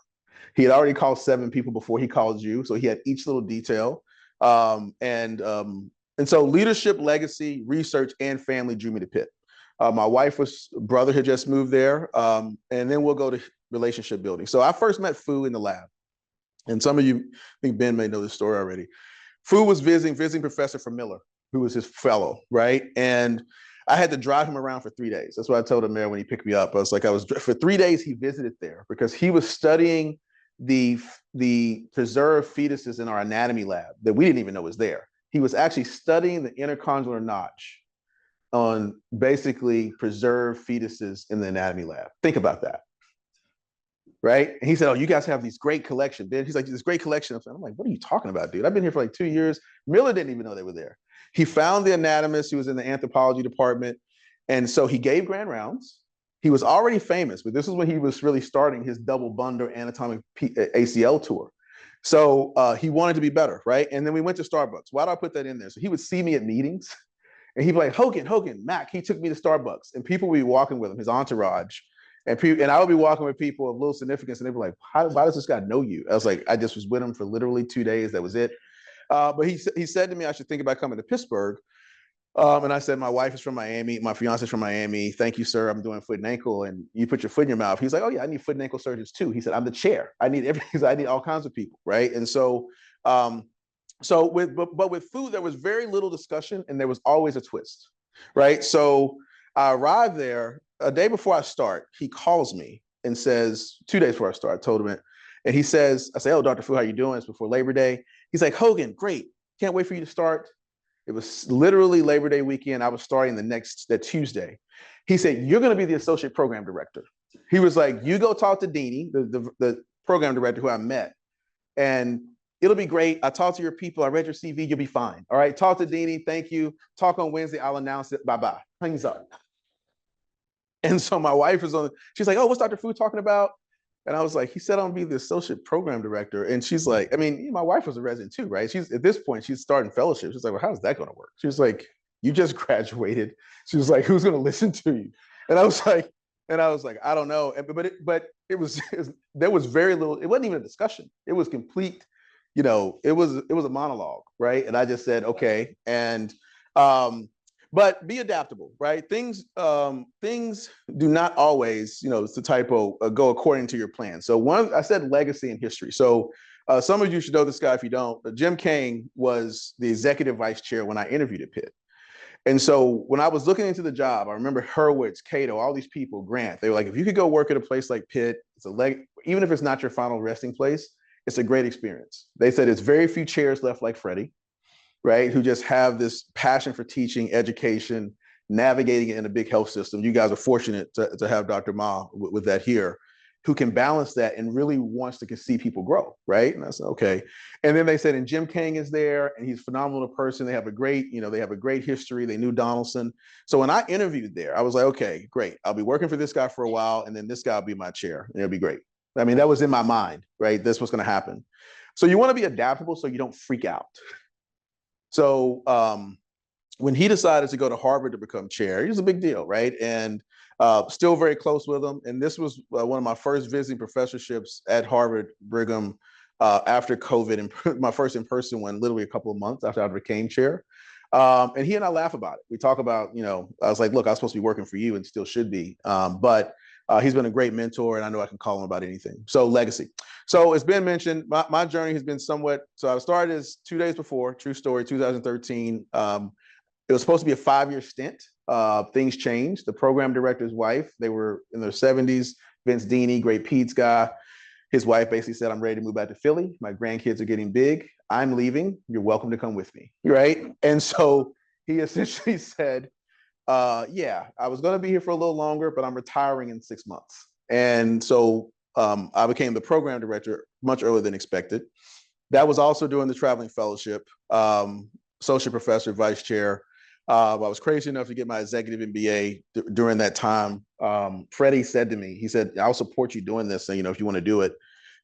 He had already called 7 people before he called you, so he had each little detail. And so leadership, legacy, research, and family drew me to Pitt. My wife's brother had just moved there, and then we'll go to relationship building. So I first met Fu in the lab, and some of you, I think Ben may know this story already. Fu was visiting professor for Miller, who was his fellow, right? And I had to drive him around for 3 days. That's what I told him there when he picked me up. For 3 days, he visited there because he was studying the preserved fetuses in our anatomy lab that we didn't even know was there. He was actually studying the intercondylar notch on basically preserved fetuses in the anatomy lab. Think about that. Right? And he said, oh, you guys have these great collections. He's like, this great collection. I'm like, what are you talking about, dude? I've been here for like 2 years. Miller didn't even know they were there. He found the anatomist who was in the anthropology department. And so he gave grand rounds. He was already famous, but this is when he was really starting his double bundle anatomic ACL tour. So he wanted to be better, right? And then we went to Starbucks. Why do I put that in there? So he would see me at meetings and he'd be like, Hogan, Mac, he took me to Starbucks. And people would be walking with him, his entourage. And I would be walking with people of little significance, and they'd be like, why does this guy know you? I was like, I just was with him for literally 2 days. That was it. But he said to me, I should think about coming to Pittsburgh. And I said, my wife is from Miami. My fiance is from Miami. Thank you, sir. I'm doing foot and ankle. And you put your foot in your mouth. He's like, oh, yeah, I need foot and ankle surgeons, too. He said, I'm the chair. I need everything. I need all kinds of people. Right. And so with food, there was very little discussion and there was always a twist. Right. So I arrived there a day before I start. He calls me and says, 2 days before I start, I told him it. And he says, I say, oh, Dr. Fu, how you doing? It's before Labor Day. He's like, Hogan, great. Can't wait for you to start. It was literally Labor Day weekend. I was starting that Tuesday. He said, you're going to be the associate program director. He was like, you go talk to Deanie, the program director who I met, and it'll be great. I talked to your people. I read your CV. You'll be fine. All right. Talk to Deanie. Thank you. Talk on Wednesday. I'll announce it. Bye-bye. Hangs up. And so my wife was she's like, oh, what's Dr. Fu talking about? And I was like, he said I'm gonna be the associate program director. And she's like, I mean, my wife was a resident too, right? She's at this point, she's starting fellowship. She's like, well, how's that gonna work? She was like, you just graduated. She was like, who's gonna listen to you? And I was like, I don't know. But there was very little, it wasn't even a discussion. It was complete, it was a monologue, right? And I just said, okay. And but be adaptable, right? Things do not always, it's the typo, go according to your plan. So I said legacy and history. So some of you should know this guy if you don't. Jim Kane was the executive vice chair when I interviewed at Pitt. And so when I was looking into the job, I remember Hurwitz, Cato, all these people, Grant, they were like, if you could go work at a place like Pitt, even if it's not your final resting place, it's a great experience. They said it's very few chairs left like Freddie, right? Who just have this passion for teaching, education, navigating it in a big health system. You guys are fortunate to have Dr. Ma with that here, who can balance that and really wants to see people grow, right? And I said, okay. And then they said, and Jim King is there, and he's a phenomenal person. They have a great, they have a great history. They knew Donaldson. So when I interviewed there, I was like, okay, great. I'll be working for this guy for a while, and then this guy will be my chair, and it'll be great. I mean, that was in my mind, right? This was going to happen. So you want to be adaptable so you don't freak out. So when he decided to go to Harvard to become chair, it was a big deal, right? And still very close with him. And this was one of my first visiting professorships at Harvard Brigham after COVID, and my first in-person one, literally a couple of months after I became chair. And he and I laugh about it. We talk about, I was like, look, I was supposed to be working for you and still should be. But he's been a great mentor, and I know I can call him about anything. So legacy. So it's been mentioned, my journey has been somewhat, so I started as 2 days before, true story, 2013. It was supposed to be a 5-year stint. Things changed. The program director's wife, they were in their 70s, Vince Deeney, great Peds guy. His wife basically said, I'm ready to move back to Philly. My grandkids are getting big. I'm leaving. You're welcome to come with me, right? And so he essentially said, yeah, I was going to be here for a little longer, but I'm retiring in 6 months. And so I became the program director much earlier than expected. That was also during the traveling fellowship, associate professor, vice chair. I was crazy enough to get my executive MBA during that time. Freddie said to me, he said, I'll support you doing this, and, if you want to do it.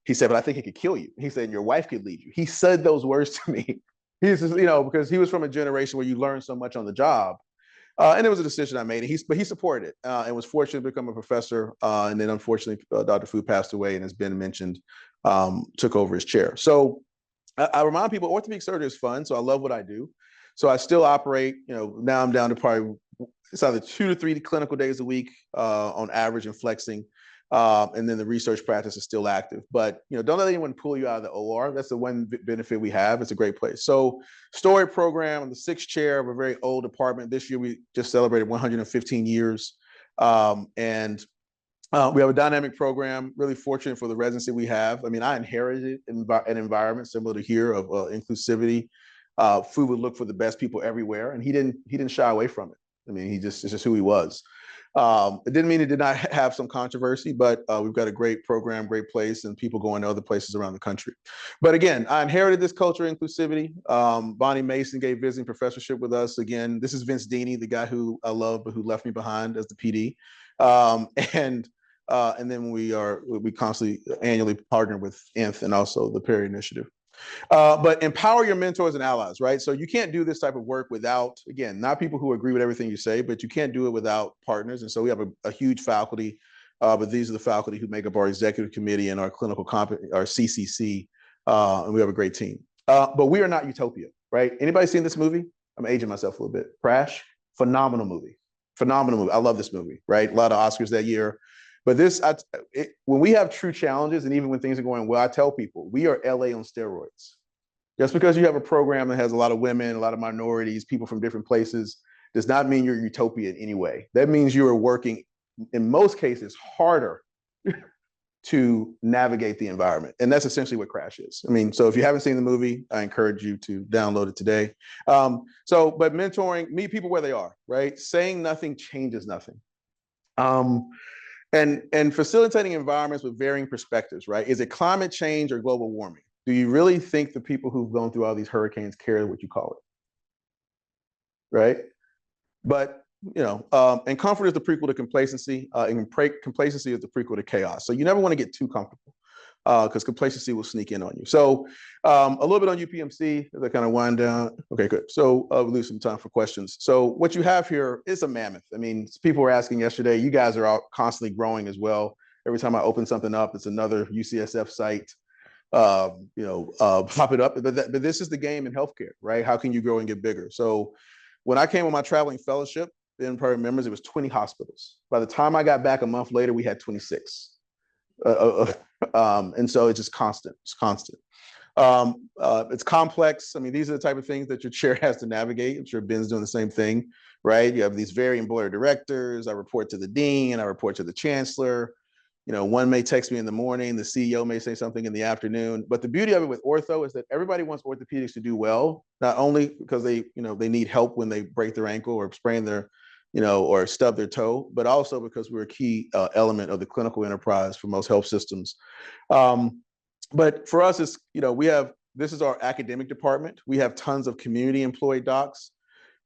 He said, but I think it could kill you. He said, your wife could leave you. He said those words to me. He says, because he was from a generation where you learn so much on the job. And it was a decision I made, but he supported it and was fortunate to become a professor. And then unfortunately, Dr. Fu passed away, and has been mentioned, took over his chair. So I remind people, orthopedic surgery is fun. So I love what I do. So I still operate, now I'm down to probably, it's either 2 to 3 clinical days a week on average and flexing. And then the research practice is still active. But, don't let anyone pull you out of the OR. That's the one benefit we have. It's a great place. So story program, I'm the 6th chair of a very old department. This year, we just celebrated 115 years. And we have a dynamic program, really fortunate for the residency we have. I mean, I inherited an environment similar to here of inclusivity. Fu would look for the best people everywhere, and he didn't shy away from it. I mean, it's just who he was. It didn't mean it did not have some controversy, but we've got a great program, great place, and people going to other places around the country. But again, I inherited this culture of inclusivity. Bonnie Mason gave visiting professorship with us. Again, this is Vince Deeney, the guy who I love, but who left me behind as the PD. And then we constantly annually partner with INF and also the Perry Initiative. But empower your mentors and allies, right? So you can't do this type of work without, again, not people who agree with everything you say, but you can't do it without partners. And so we have a huge faculty, but these are the faculty who make up our executive committee and our clinical our CCC, and we have a great team. But we are not utopia, right? Anybody seen this movie? I'm aging myself a little bit. Crash, phenomenal movie. Phenomenal movie. I love this movie, right? A lot of Oscars that year. But when we have true challenges, and even when things are going well, I tell people, we are LA on steroids. Just because you have a program that has a lot of women, a lot of minorities, people from different places, does not mean you're utopia in any way. That means you are working, in most cases, harder to navigate the environment. And that's essentially what Crash is. I mean, so if you haven't seen the movie, I encourage you to download it today. But mentoring, meet people where they are, right? Saying nothing changes nothing. And facilitating environments with varying perspectives, right? Is it climate change or global warming? Do you really think the people who've gone through all these hurricanes care what you call it, right? But, and comfort is the prequel to complacency, and complacency is the prequel to chaos. So you never want to get too comfortable because complacency will sneak in on you. So a little bit on UPMC as I kind of wind down. Okay, good. So we'll leave some time for questions. So what you have here is a mammoth. I mean, people were asking yesterday, you guys are all constantly growing as well. Every time I open something up, it's another UCSF site. pop it up. But this is the game in healthcare, right? How can you grow and get bigger? So when I came on my traveling fellowship in Permanent members, it was 20 hospitals. By the time I got back a month later, we had 26. And so it's just constant. It's constant. It's complex. I mean, these are the type of things that your chair has to navigate. I'm sure Ben's doing the same thing, right? You have these varying board of directors. I report to the dean. I report to the chancellor. One may text me in the morning. The CEO may say something in the afternoon. But the beauty of it with ortho is that everybody wants orthopedics to do well, not only because they need help when they break their ankle or sprain their, or stub their toe, but also because we're a key element of the clinical enterprise for most health systems. But for us, it's, this is our academic department. We have tons of community employed docs.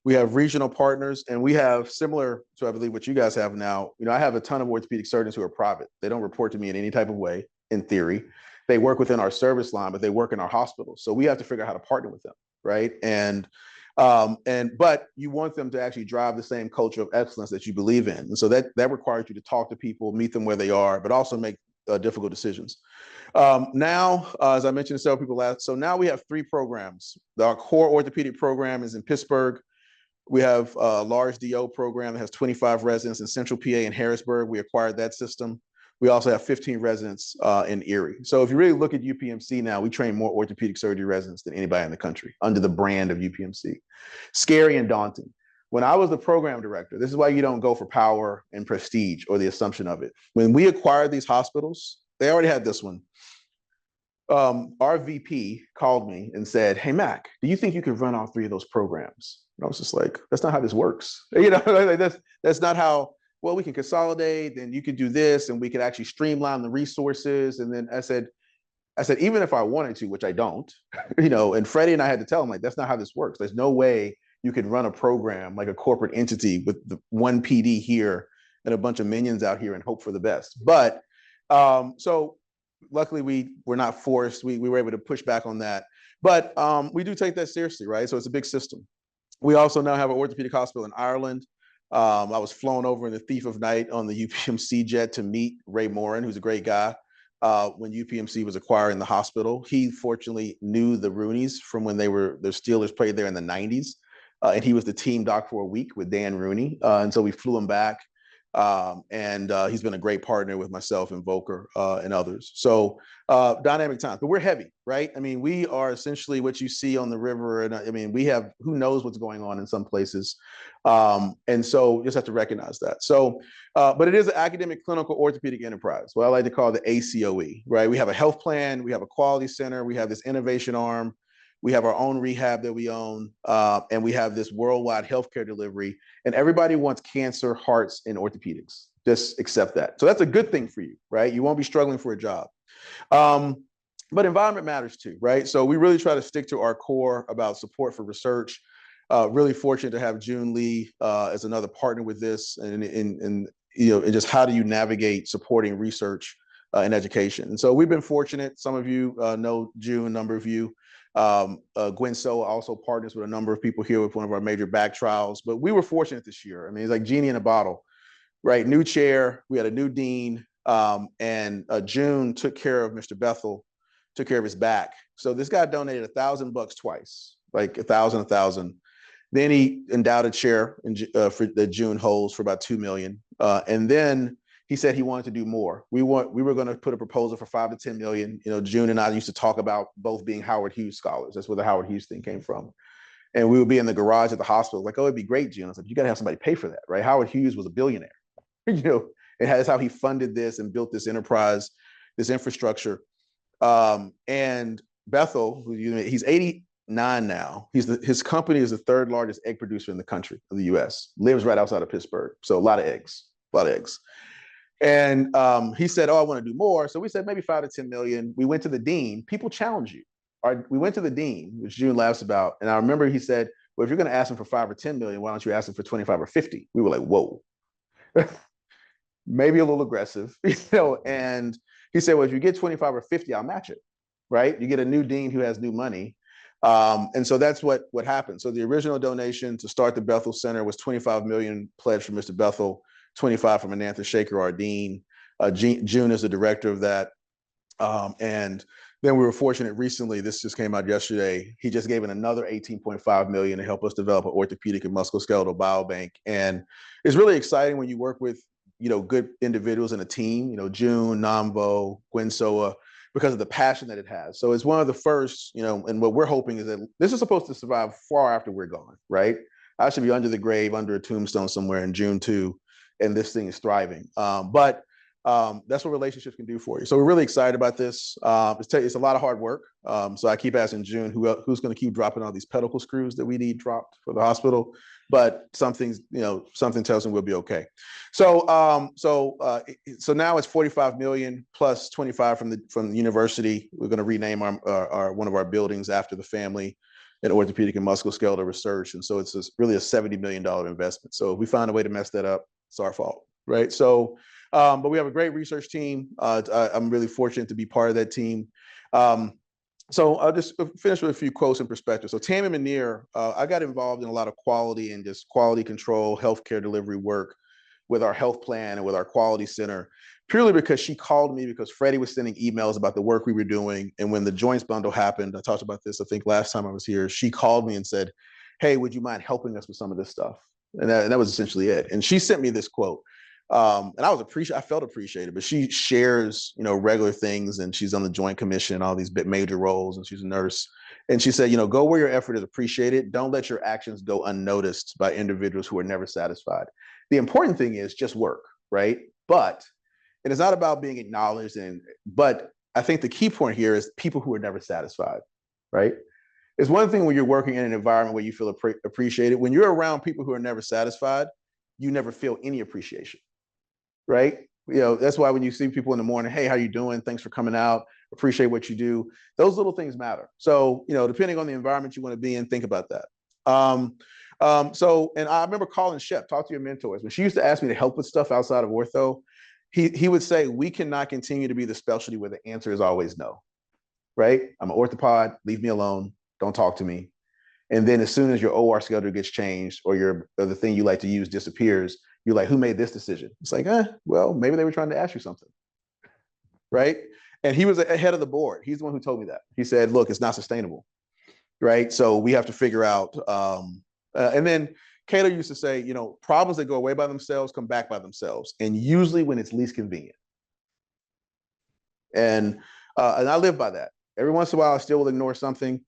We have regional partners, and we have similar to, I believe, what you guys have now. I have a ton of orthopedic surgeons who are private. They don't report to me in any type of way, in theory. They work within our service line, but they work in our hospitals. So we have to figure out how to partner with them, right? But you want them to actually drive the same culture of excellence that you believe in. And so that requires you to talk to people, meet them where they are, but also make difficult decisions. Now, as I mentioned to several people last, so now we have 3 programs. Our core orthopedic program is in Pittsburgh. We have a large DO program that has 25 residents in Central PA and Harrisburg. We acquired that system. We also have 15 residents in Erie. So if you really look at UPMC now, we train more orthopedic surgery residents than anybody in the country under the brand of UPMC. Scary and daunting. When I was the program director, this is why you don't go for power and prestige or the assumption of it. When we acquired these hospitals, they already had this one. Our VP called me and said, "Hey, Mac, do you think you could run all 3 of those programs?" And I was just like, that's not how this works. That's not how, well, we can consolidate, and you can do this, and we can actually streamline the resources. And then I said, even if I wanted to, which I don't, and Freddie and I had to tell him, like, that's not how this works. There's no way you could run a program like a corporate entity with the one PD here and a bunch of minions out here and hope for the best. But so luckily we were not forced. We were able to push back on that. But we do take that seriously, right? So it's a big system. We also now have an orthopedic hospital in Ireland. I was flown over in the thief of night on the UPMC jet to meet Ray Morin, who's a great guy. When UPMC was acquiring the hospital, he fortunately knew the Rooneys from when the Steelers played there in the 90s. And he was the team doc for a week with Dan Rooney. And so we flew him back. And he's been a great partner with myself and Volker and others. So dynamic times, but we're heavy, right? I mean, we are essentially what you see on the river. And I mean, we have, who knows what's going on in some places. And so you just have to recognize that. So, but it is an academic clinical orthopedic enterprise, what I like to call the ACOE, right? We have a health plan, we have a quality center, we have this innovation arm, we have our own rehab that we own, and we have this worldwide healthcare delivery, and everybody wants cancer, hearts, and orthopedics. Just accept that. So that's a good thing for you, right? You won't be struggling for a job. But environment matters too, right? So we really try to stick to our core about support for research. Really fortunate to have June Lee as another partner with this, and just how do you navigate supporting research and education. And so we've been fortunate. Some of you know June, a number of you. Gwen So also partners with a number of people here with one of our major back trials, but we were fortunate this year. I mean, it's like genie in a bottle, right? New chair, we had a new dean, and June took care of Mr. Bethel, took care of his back. So this guy donated $1,000 twice, like $1,000. Then he endowed a chair that June holds for about $2 million. And then he said he wanted to do more. We were going to put a proposal for $5 to $10 million. June and I used to talk about both being Howard Hughes scholars. That's where the Howard Hughes thing came from. And we would be in the garage at the hospital, like, oh, it'd be great, June. I was like, you got to have somebody pay for that, right? Howard Hughes was a billionaire, and that's how he funded this and built this enterprise, this infrastructure. And Bethel, he's 89 now. His company is the 3rd largest egg producer in the country, in the U.S. Lives right outside of Pittsburgh, so a lot of eggs. And he said, oh, I want to do more. So we said maybe $5 to $10 million. We went to the dean. People challenge you. We went to the dean, which June laughs about. And I remember he said, well, if you're going to ask him for $5 or $10 million, why don't you ask him for 25 or 50? We were like, whoa, maybe a little aggressive, And he said, well, if you get 25 or 50, I'll match it, right? You get a new dean who has new money. And so that's what happened. So the original donation to start the Bethel Center was $25 million pledged from Mr. Bethel, 25 from Anantha Shaker, our dean. June is the director of that. And Then we were fortunate recently, this just came out yesterday, he just gave it another 18.5 million to help us develop an orthopedic and musculoskeletal biobank. And it's really exciting when you work with, good individuals in a team, June, Nambo, Gwen Soa, because of the passion that it has. So it's one of the first, and what we're hoping is that this is supposed to survive far after we're gone, right? I should be under the grave, under a tombstone somewhere in June 2, and this thing is thriving. But that's what relationships can do for you. So we're really excited about this. It's a lot of hard work. So I keep asking June, who's going to keep dropping all these pedicle screws that we need dropped for the hospital. But something tells me we'll be okay. So now it's 45 million plus 25 from the university. We're going to rename our one of our buildings after the family in orthopedic and musculoskeletal research. And so it's really a $70 million investment. So if we find a way to mess that up, it's our fault, right? So, but we have a great research team. I'm really fortunate to be part of that team. So I'll just finish with a few quotes and perspectives. So Tammy Muneer, I got involved in a lot of quality and just quality control, healthcare delivery work with our health plan and with our quality center, purely because she called me because Freddie was sending emails about the work we were doing. And when the joints bundle happened, I talked about this, I think last time I was here, she called me and said, hey, would you mind helping us with some of this stuff? And that was essentially it. And she sent me this quote. And I felt appreciated, but she shares, regular things, and she's on the Joint Commission, all these major roles, and she's a nurse. And she said, go where your effort is appreciated. Don't let your actions go unnoticed by individuals who are never satisfied. The important thing is just work, right? But it is not about being acknowledged. But I think the key point here is people who are never satisfied, right? It's one thing when you're working in an environment where you feel appreciated. When you're around people who are never satisfied, you never feel any appreciation. Right? That's why when you see people in the morning, hey, how you doing? Thanks for coming out. Appreciate what you do. Those little things matter. So, depending on the environment you want to be in, think about that. And I remember calling Shep, talk to your mentors. When she used to ask me to help with stuff outside of ortho, he would say, we cannot continue to be the specialty where the answer is always no. Right? I'm an orthopod, leave me alone. Don't talk to me. And then as soon as your OR schedule gets changed or the thing you like to use disappears, you're like, who made this decision? It's like, well, maybe they were trying to ask you something, right? And he was ahead of the board. He's the one who told me that. He said, look, it's not sustainable, right? So we have to figure out. And then Cato used to say, problems that go away by themselves come back by themselves, and usually when it's least convenient. And I live by that. Every once in a while, I still will ignore something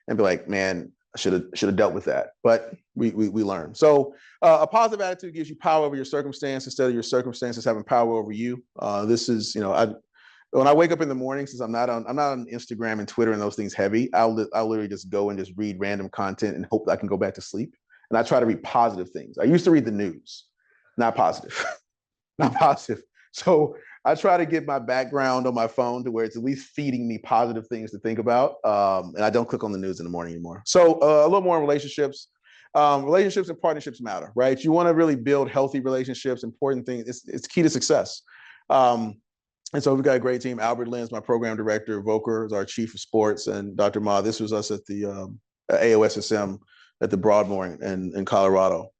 and be like, man, I should have dealt with that, but we learn. So a positive attitude gives you power over your circumstance instead of your circumstances having power over you. This is, when I wake up in the morning, since I'm not on Instagram and Twitter and those things heavy, I'll literally just go and just read random content and hope that I can go back to sleep. And I try to read positive things. I used to read the news, not positive, not positive. So I try to get my background on my phone to where it's at least feeding me positive things to think about. And I don't click on the news in the morning anymore. So a little more on relationships. Relationships and partnerships matter, right? You want to really build healthy relationships, important things. It's key to success. And so we've got a great team. Albert Lynn's my program director. Volker is our chief of sports. And Dr. Ma, this was us at the AOSSM at the Broadmoor in Colorado.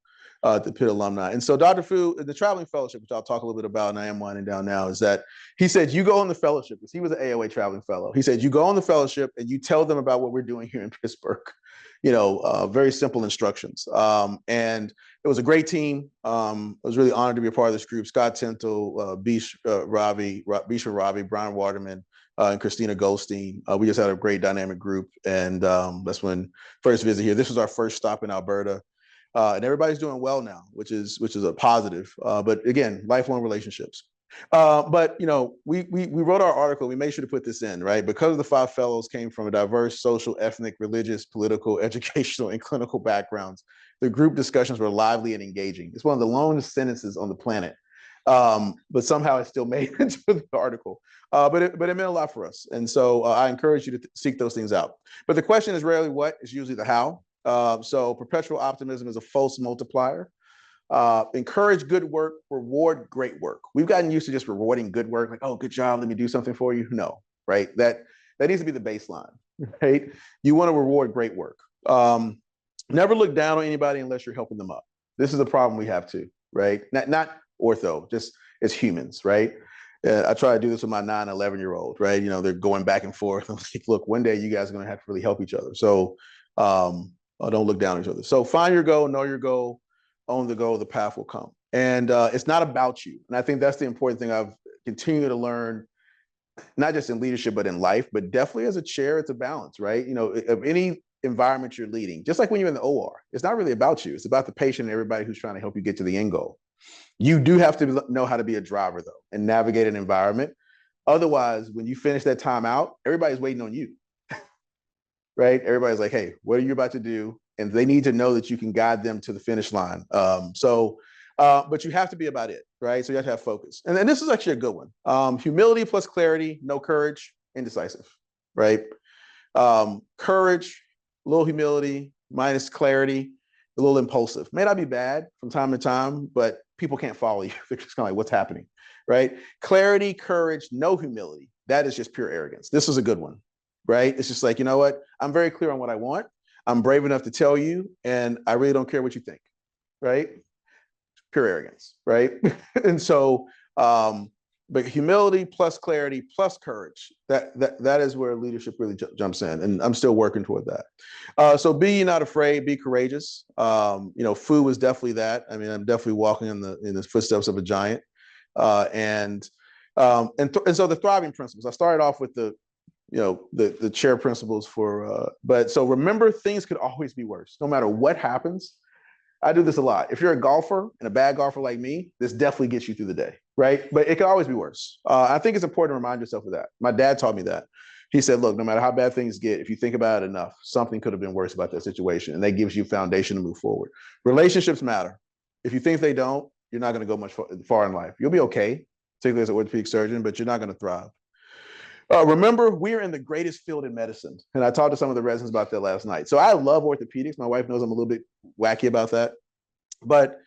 The Pitt alumni. And so Dr. Fu, the traveling fellowship, which I'll talk a little bit about, and I am winding down now, is that he said, you go on the fellowship, because he was an AOA traveling fellow. He said, you go on the fellowship and you tell them about what we're doing here in Pittsburgh. Very simple instructions. And it was a great team. I was really honored to be a part of this group. Scott Tintle, Bishra Ravi, Brian Waterman, and Christina Goldstein. We just had a great dynamic group. And that's when first visit here. This was our first stop in Alberta. And everybody's doing well now, which is a positive. But again, lifelong relationships. But we wrote our article. We made sure to put this in, right? Because the 5 fellows came from a diverse social, ethnic, religious, political, educational, and clinical backgrounds. The group discussions were lively and engaging. It's one of the longest sentences on the planet, but somehow it still made it into the article. But it meant a lot for us, and so I encourage you to seek those things out. But the question is rarely what; it's usually the how. So perpetual optimism is a false multiplier. Encourage good work, reward great work. We've gotten used to just rewarding good work, like, oh, good job, let me do something for you. No, right? That needs to be the baseline, right? You want to reward great work. Never look down on anybody unless you're helping them up. This is a problem we have too, right? Not ortho, just as humans, right? I try to do this with my 9, 11-year-old, right? You know, they're going back and forth. I'm like, look, one day you guys are going to have to really help each other. So don't look down on each other. So find your goal, know your goal, own the goal, the path will come. And it's not about you. And I think that's the important thing I've continued to learn, not just in leadership, but in life, but definitely as a chair, it's a balance, right? You know, of any environment you're leading, just like when you're in the OR, it's not really about you. It's about the patient and everybody who's trying to help you get to the end goal. You do have to know how to be a driver, though, and navigate an environment. Otherwise, when you finish that time out, everybody's waiting on you, right? Everybody's like, hey, what are you about to do? And they need to know that you can guide them to the finish line. But you have to be about it, right? So you have to have focus. And then this is actually a good one. Humility plus clarity, no courage, indecisive, right? Courage, a little humility, minus clarity, a little impulsive. May not be bad from time to time, but people can't follow you. They're just kind of like, what's happening, right? Clarity, courage, no humility. That is just pure arrogance. This is a good one, right? It's just like, you know what? I'm very clear on what I want. I'm brave enough to tell you, and I really don't care what you think, right? Pure arrogance, right? And so, but humility plus clarity plus courage, that is where leadership really jumps in, and I'm still working toward that. So be not afraid, be courageous. You know, food was definitely that. I mean, I'm definitely walking in the footsteps of a giant. And so the thriving principles. I started off with the chair principles but so remember, things could always be worse, no matter what happens. I do this a lot. If you're a golfer and a bad golfer like me, this definitely gets you through the day, right? But it could always be worse. I think it's important to remind yourself of that. My dad taught me that. He said, look, no matter how bad things get, if you think about it enough, something could have been worse about that situation. And that gives you foundation to move forward. Relationships matter. If you think they don't, you're not going to go much far in life. You'll be okay, particularly as an orthopedic surgeon, but you're not going to thrive. Remember, we're in the greatest field in medicine. And I talked to some of the residents about that last night. So I love orthopedics. My wife knows I'm a little bit wacky about that. But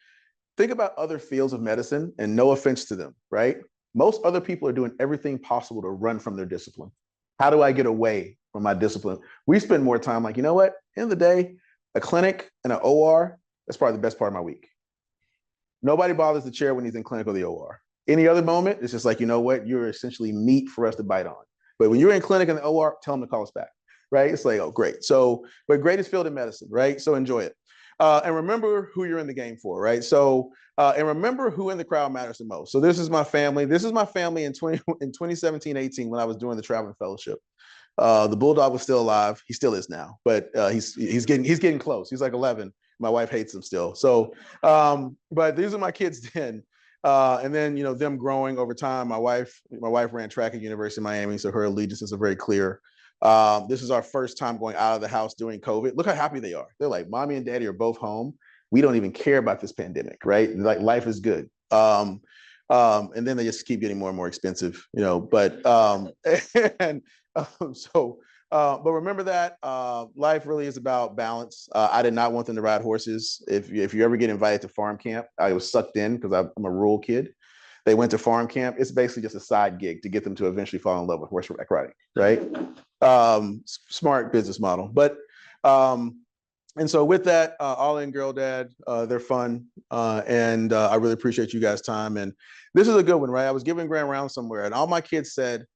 think about other fields of medicine, and no offense to them, right? Most other people are doing everything possible to run from their discipline. How do I get away from my discipline? We spend more time like, you know what? End of the day, a clinic and an OR, that's probably the best part of my week. Nobody bothers the chair when he's in clinic or the OR. Any other moment, it's just like, you know what? You're essentially meat for us to bite on. But when you're in clinic and the OR, tell them to call us back, right? It's like, oh, great. So, but greatest field in medicine, right? So enjoy it. And remember who you're in the game for, right? So, and remember who in the crowd matters the most. So this is my family. This is my family in 2017, 18, when I was doing the traveling fellowship. The Bulldog was still alive. He still is now, but he's getting close. He's like 11. My wife hates him still. So, but these are my kids then. And then, you know, them growing over time. My wife ran track at University of Miami, so her allegiances are very clear. This is our first time going out of the house during COVID. Look how happy they are. They're like, mommy and daddy are both home. We don't even care about this pandemic, right? Like, life is good. And then they just keep getting more and more expensive, you know, but but remember that life really is about balance. I did not want them to ride horses. If you ever get invited to farm camp, I was sucked in because I'm a rural kid. They went to farm camp. It's basically just a side gig to get them to eventually fall in love with horseback riding, right? Smart business model. But and so with that, all in girl dad, they're fun. And I really appreciate you guys' time. And this is a good one, right? I was giving grand rounds somewhere, and all my kids said,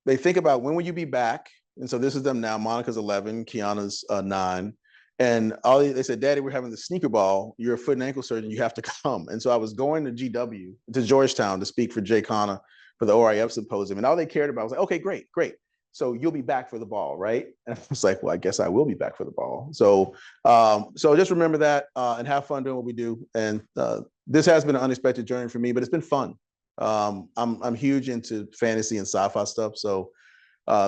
they think about, when will you be back? And so this is them now. Monica's 11, Kiana's 9. And they said, Daddy, we're having the sneaker ball. You're a foot and ankle surgeon. You have to come. And so I was going to Georgetown to speak for Jay Khanna for the ORIF symposium. And all they cared about was like, okay, great. So you'll be back for the ball, right? And I was like, well, I guess I will be back for the ball. So just remember that and have fun doing what we do. And this has been an unexpected journey for me, but it's been fun. I'm huge into fantasy and sci-fi stuff. So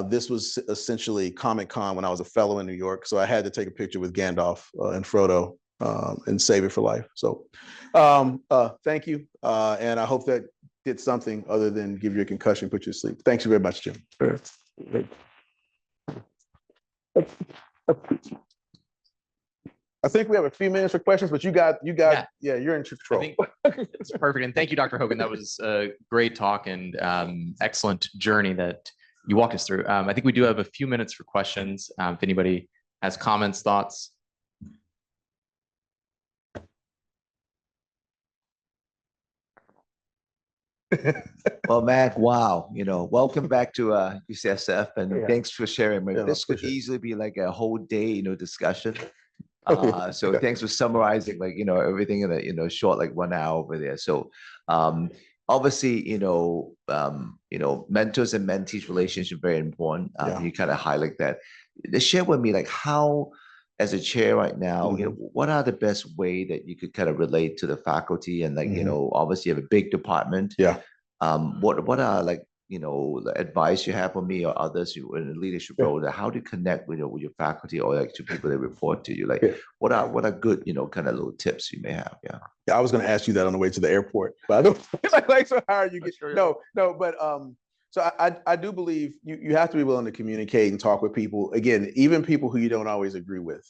this was essentially Comic-Con when I was a fellow in New York. So I had to take a picture with Gandalf and Frodo and save it for life. So thank you. And I hope that did something other than give you a concussion, put you to sleep. Thanks very much, Jim. I think we have a few minutes for questions, but yeah, you're in control. I think it's perfect. And thank you, Dr. Hogan. That was a great talk and excellent journey that you walked us through. I think we do have a few minutes for questions. If anybody has comments, thoughts. Well, Mac, wow, welcome back to UCSF, and Yeah. thanks for sharing. Yeah, This could appreciate it. easily be like a whole day, discussion. Okay. So thanks for summarizing, like, everything in a, short, like 1 hour over there. So, obviously, mentors and mentees relationship very important. Yeah. You kind of highlight that. Share with me, like, how, as a chair right now, what are the best way that you could kind of relate to the faculty, and like, obviously you have a big department. Yeah. What are, like, the advice you have for me or others who in a leadership role, that how to connect with your faculty, or like to people that report to you? Like, what are good, kind of little tips you may have? Yeah. Yeah, I was going to ask you that on the way to the airport, but I don't like, so how are you? No, but so I do believe you have to be willing to communicate and talk with people. Again, even people who you don't always agree with,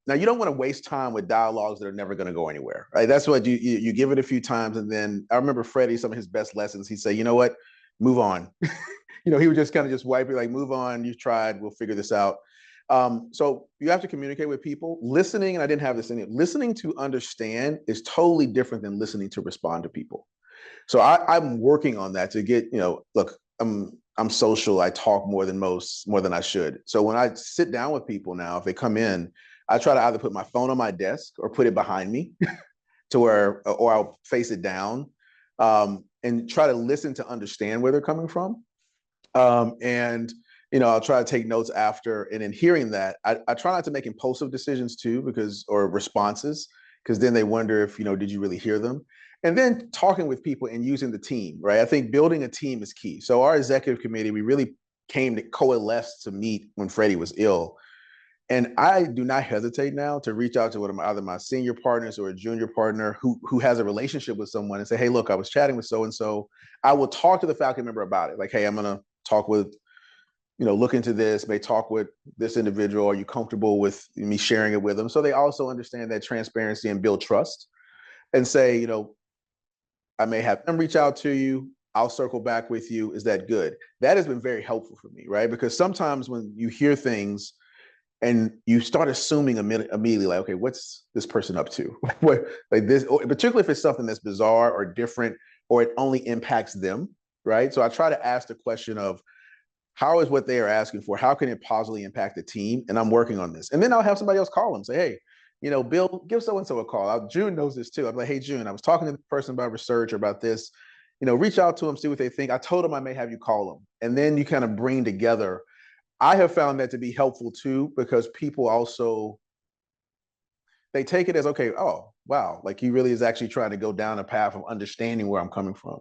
now you don't want to waste time with dialogues that are never going to go anywhere, right? That's what you give it a few times, and then I remember Freddie, some of his best lessons, he'd say, you know what, move on. He would just kind of just wipe it, like, move on, you've tried, we'll figure this out. So you have to communicate with people. Listening, and I didn't have this in it, listening to understand is totally different than listening to respond to people. So I'm working on that to get, look, I'm social. I talk more than I should. So when I sit down with people now, if they come in, I try to either put my phone on my desk or put it behind me to where, or I'll face it down, and try to listen to understand where they're coming from. And I'll try to take notes after, and in hearing that, I try not to make impulsive decisions too, or responses, because then they wonder if, did you really hear them? And then talking with people and using the team, right? I think building a team is key. So our executive committee, we really came to coalesce to meet when Freddie was ill. And I do not hesitate now to reach out to either my senior partners or a junior partner who has a relationship with someone and say, hey, look, I was chatting with so-and-so. I will talk to the faculty member about it. Like, hey, I'm going to talk with, look into this, may talk with this individual. Are you comfortable with me sharing it with them? So they also understand that transparency and build trust, and say, I may have them reach out to you. I'll circle back with you. Is that good? That has been very helpful for me, right? Because sometimes when you hear things and you start assuming immediately, like, okay, what's this person up to? What, like this, particularly if it's something that's bizarre or different, or it only impacts them, right? So I try to ask the question of, how is what they are asking for, how can it positively impact the team? And I'm working on this. And then I'll have somebody else call them, say, hey, Bill, give so-and-so a call. June knows this too. I'm like, hey, June, I was talking to the person about research or about this, reach out to them, see what they think. I told them I may have you call them. And then you kind of bring together. I have found that to be helpful too, because people also, they take it as, okay, oh, wow, like he really is actually trying to go down a path of understanding where I'm coming from.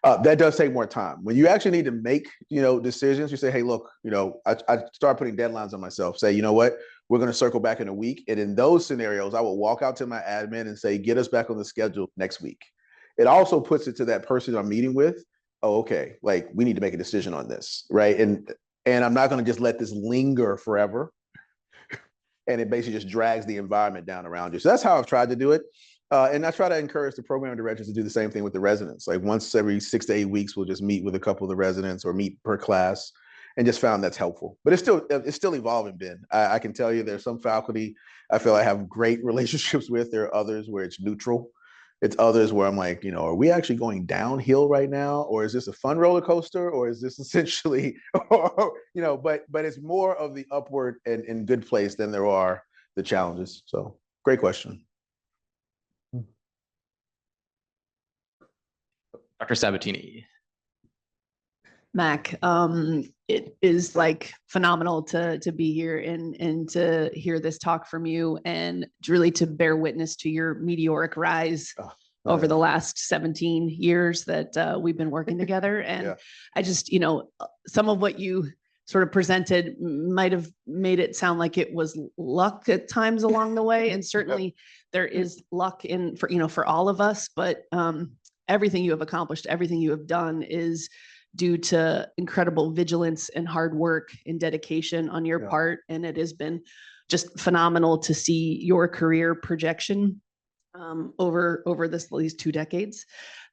That does take more time. When you actually need to make, decisions, you say, hey, look, I start putting deadlines on myself. Say, you know what, we're going to circle back in a week. And in those scenarios, I will walk out to my admin and say, get us back on the schedule next week. It also puts it to that person I'm meeting with. Oh, okay, like we need to make a decision on this, right? And I'm not going to just let this linger forever. And it basically just drags the environment down around you. So that's how I've tried to do it. And I try to encourage the program directors to do the same thing with the residents. Like once every 6 to 8 weeks, we'll just meet with a couple of the residents or meet per class, and just found that's helpful. But it's still evolving, Ben. I can tell you there's some faculty I feel I have great relationships with. There are others where it's neutral. It's others where I'm like, are we actually going downhill right now? Or is this a fun roller coaster? Or is this essentially, but it's more of the upward and good place than there are the challenges. So great question. Dr. Sabatini. Mac, it is like phenomenal to be here and to hear this talk from you, and really to bear witness to your meteoric rise over the last 17 years that we've been working together. And I just, some of what you sort of presented might have made it sound like it was luck at times along the way. And certainly there is luck for all of us, but everything you have accomplished, everything you have done is due to incredible vigilance and hard work and dedication on your part. And it has been just phenomenal to see your career projection over these 2 decades.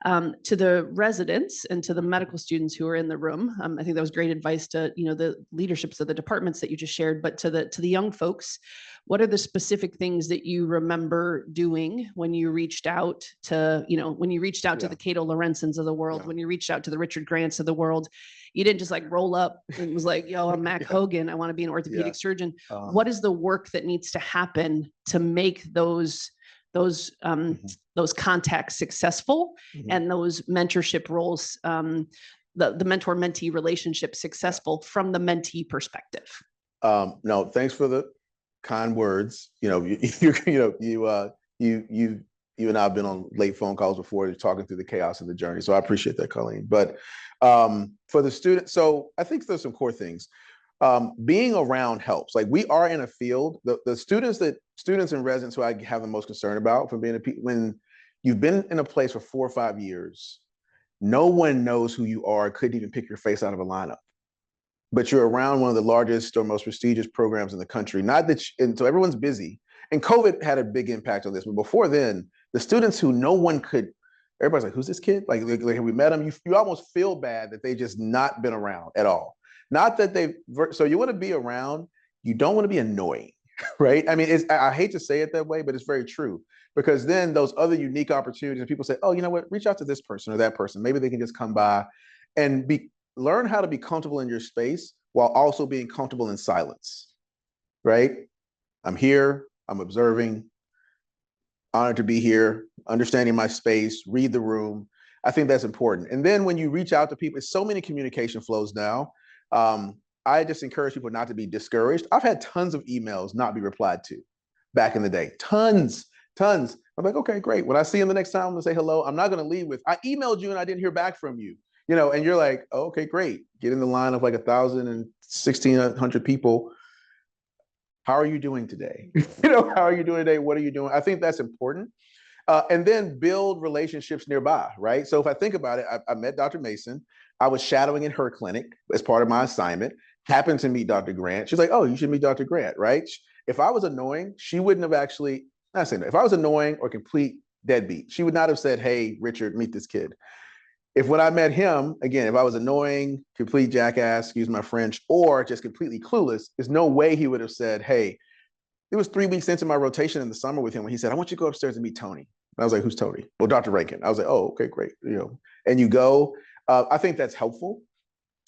To the residents and to the medical students who are in the room, I think that was great advice to, the leaderships of the departments that you just shared, but to the young folks, what are the specific things that you remember doing when you reached out to, to the Cato Lorenzens of the world, when you reached out to the Richard Grants of the world? You didn't just like roll up and was like, yo, I'm Mac Hogan, I want to be an orthopedic surgeon. What is the work that needs to happen to make those contacts successful and those mentorship roles, the mentor-mentee relationship successful from the mentee perspective? No, thanks for the kind words. You and I have been on late phone calls before, talking through the chaos of the journey. So I appreciate that, Colleen. But for the students, so I think there's some core things. Being around helps. Like, we are in a field, the students and residents who I have the most concern about from being when you've been in a place for 4 or 5 years, no one knows who you are, couldn't even pick your face out of a lineup, but you're around one of the largest or most prestigious programs in the country. And so everyone's busy, and COVID had a big impact on this. But before then, the students who everybody's like, who's this kid? Like have we met him? You almost feel bad that they just not been around at all. Not that so you want to be around, you don't want to be annoying, right? I mean, I hate to say it that way, but it's very true, because then those other unique opportunities, and people say, oh, you know what, reach out to this person or that person. Maybe they can just come by and learn how to be comfortable in your space while also being comfortable in silence, right? I'm here, I'm observing, honored to be here, understanding my space, read the room. I think that's important. And then when you reach out to people, it's so many communication flows now. I just encourage people not to be discouraged. I've had tons of emails not be replied to back in the day. Tons. I'm like, okay, great. When I see him the next time, I'm gonna say hello. I'm not gonna leave with, I emailed you and I didn't hear back from you. And you're like, oh, okay, great. Get in the line of like 1,000 and 1,600 people. How are you doing today? How are you doing today? What are you doing? I think that's important. And then build relationships nearby, right? So if I think about it, I met Dr. Mason. I was shadowing in her clinic as part of my assignment, happened to meet Dr. Grant. She's like, oh, you should meet Dr. Grant, right? If I was annoying, she wouldn't have actually, not saying that, if I was annoying or complete deadbeat, she would not have said, hey, Richard, meet this kid. If when I met him, again, if I was annoying, complete jackass, excuse my French, or just completely clueless, there's no way he would have said, hey, it was 3 weeks into my rotation in the summer with him when he said, I want you to go upstairs and meet Tony. And I was like, who's Tony? Well, Dr. Rankin. I was like, oh, okay, great. And you go, I think that's helpful.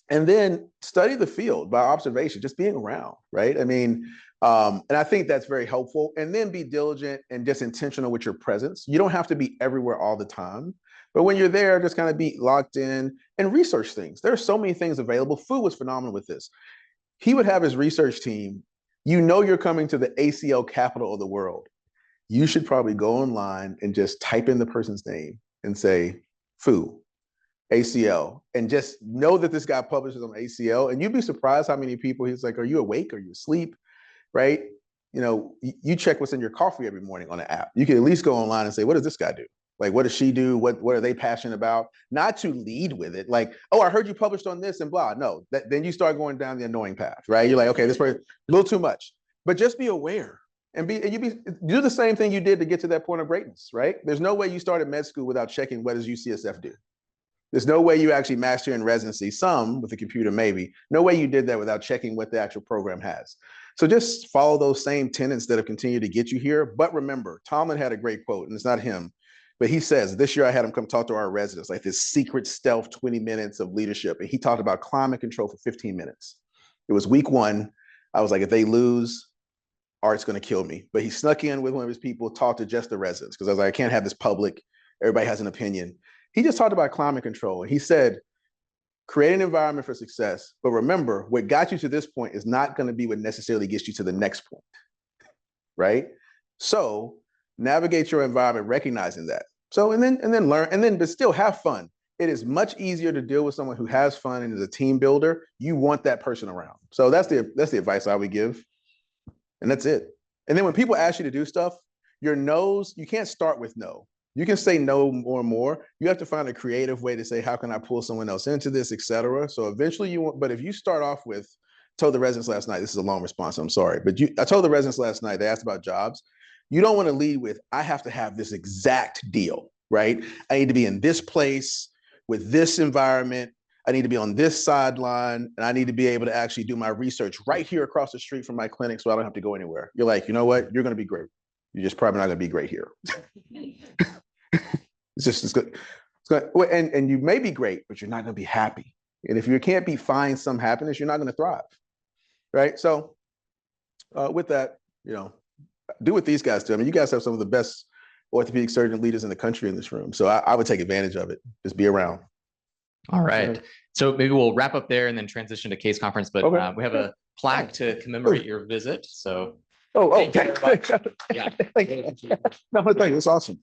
And then study the field by observation, just being around, right? I mean, and I think that's very helpful. And then be diligent and just intentional with your presence. You don't have to be everywhere all the time, but when you're there, just kind of be locked in and research things. There are so many things available. Fu was phenomenal with this. He would have his research team. You're coming to the ACL capital of the world. You should probably go online and just type in the person's name and say, Fu, ACL, and just know that this guy publishes on ACL, and you'd be surprised how many people, he's like, are you awake? Are you asleep? Right? You check what's in your coffee every morning on an app. You can at least go online and say, what does this guy do? Like, what does she do? What are they passionate about? Not to lead with it. Like, oh, I heard you published on this and blah. No, then you start going down the annoying path, right? You're like, okay, this person, a little too much, but just be aware and do the same thing you did to get to that point of greatness, right? There's no way you started med school without checking what does UCSF do. There's no way you actually master in residency, some with a computer maybe. No way you did that without checking what the actual program has. So just follow those same tenets that have continued to get you here. But remember, Tomlin had a great quote, and it's not him, but he says, this year I had him come talk to our residents, like this secret stealth 20 minutes of leadership. And he talked about climate control for 15 minutes. It was week 1. I was like, if they lose, Art's gonna kill me. But he snuck in with one of his people, talked to just the residents, because I was like, I can't have this public. Everybody has an opinion. He just talked about climate control. And he said, create an environment for success. But remember, what got you to this point is not going to be what necessarily gets you to the next point, right? So navigate your environment, recognizing that. So, and then learn, but still have fun. It is much easier to deal with someone who has fun and is a team builder. You want that person around. So that's the advice I would give. And that's it. And then when people ask you to do stuff, your no's, you can't start with no. You can say no more and more. You have to find a creative way to say, how can I pull someone else into this, et cetera. So eventually but if you start off with, told the residents last night, this is a long response, I'm sorry, but I told the residents last night, they asked about jobs. You don't want to lead with, I have to have this exact deal, right? I need to be in this place with this environment. I need to be on this sideline, and I need to be able to actually do my research right here across the street from my clinic so I don't have to go anywhere. You're like, you know what? You're going to be great. You're just probably not going to be great here. It's good. And you may be great, but you're not going to be happy. And if you can't find some happiness, you're not going to thrive, right? So with that, do what these guys do. I mean, you guys have some of the best orthopedic surgeon leaders in the country in this room. So I would take advantage of it. Just be around. All right. So maybe we'll wrap up there and then transition to case conference, but Okay. we have a plaque to commemorate your visit. So Okay. yeah. No, thank you. That's awesome.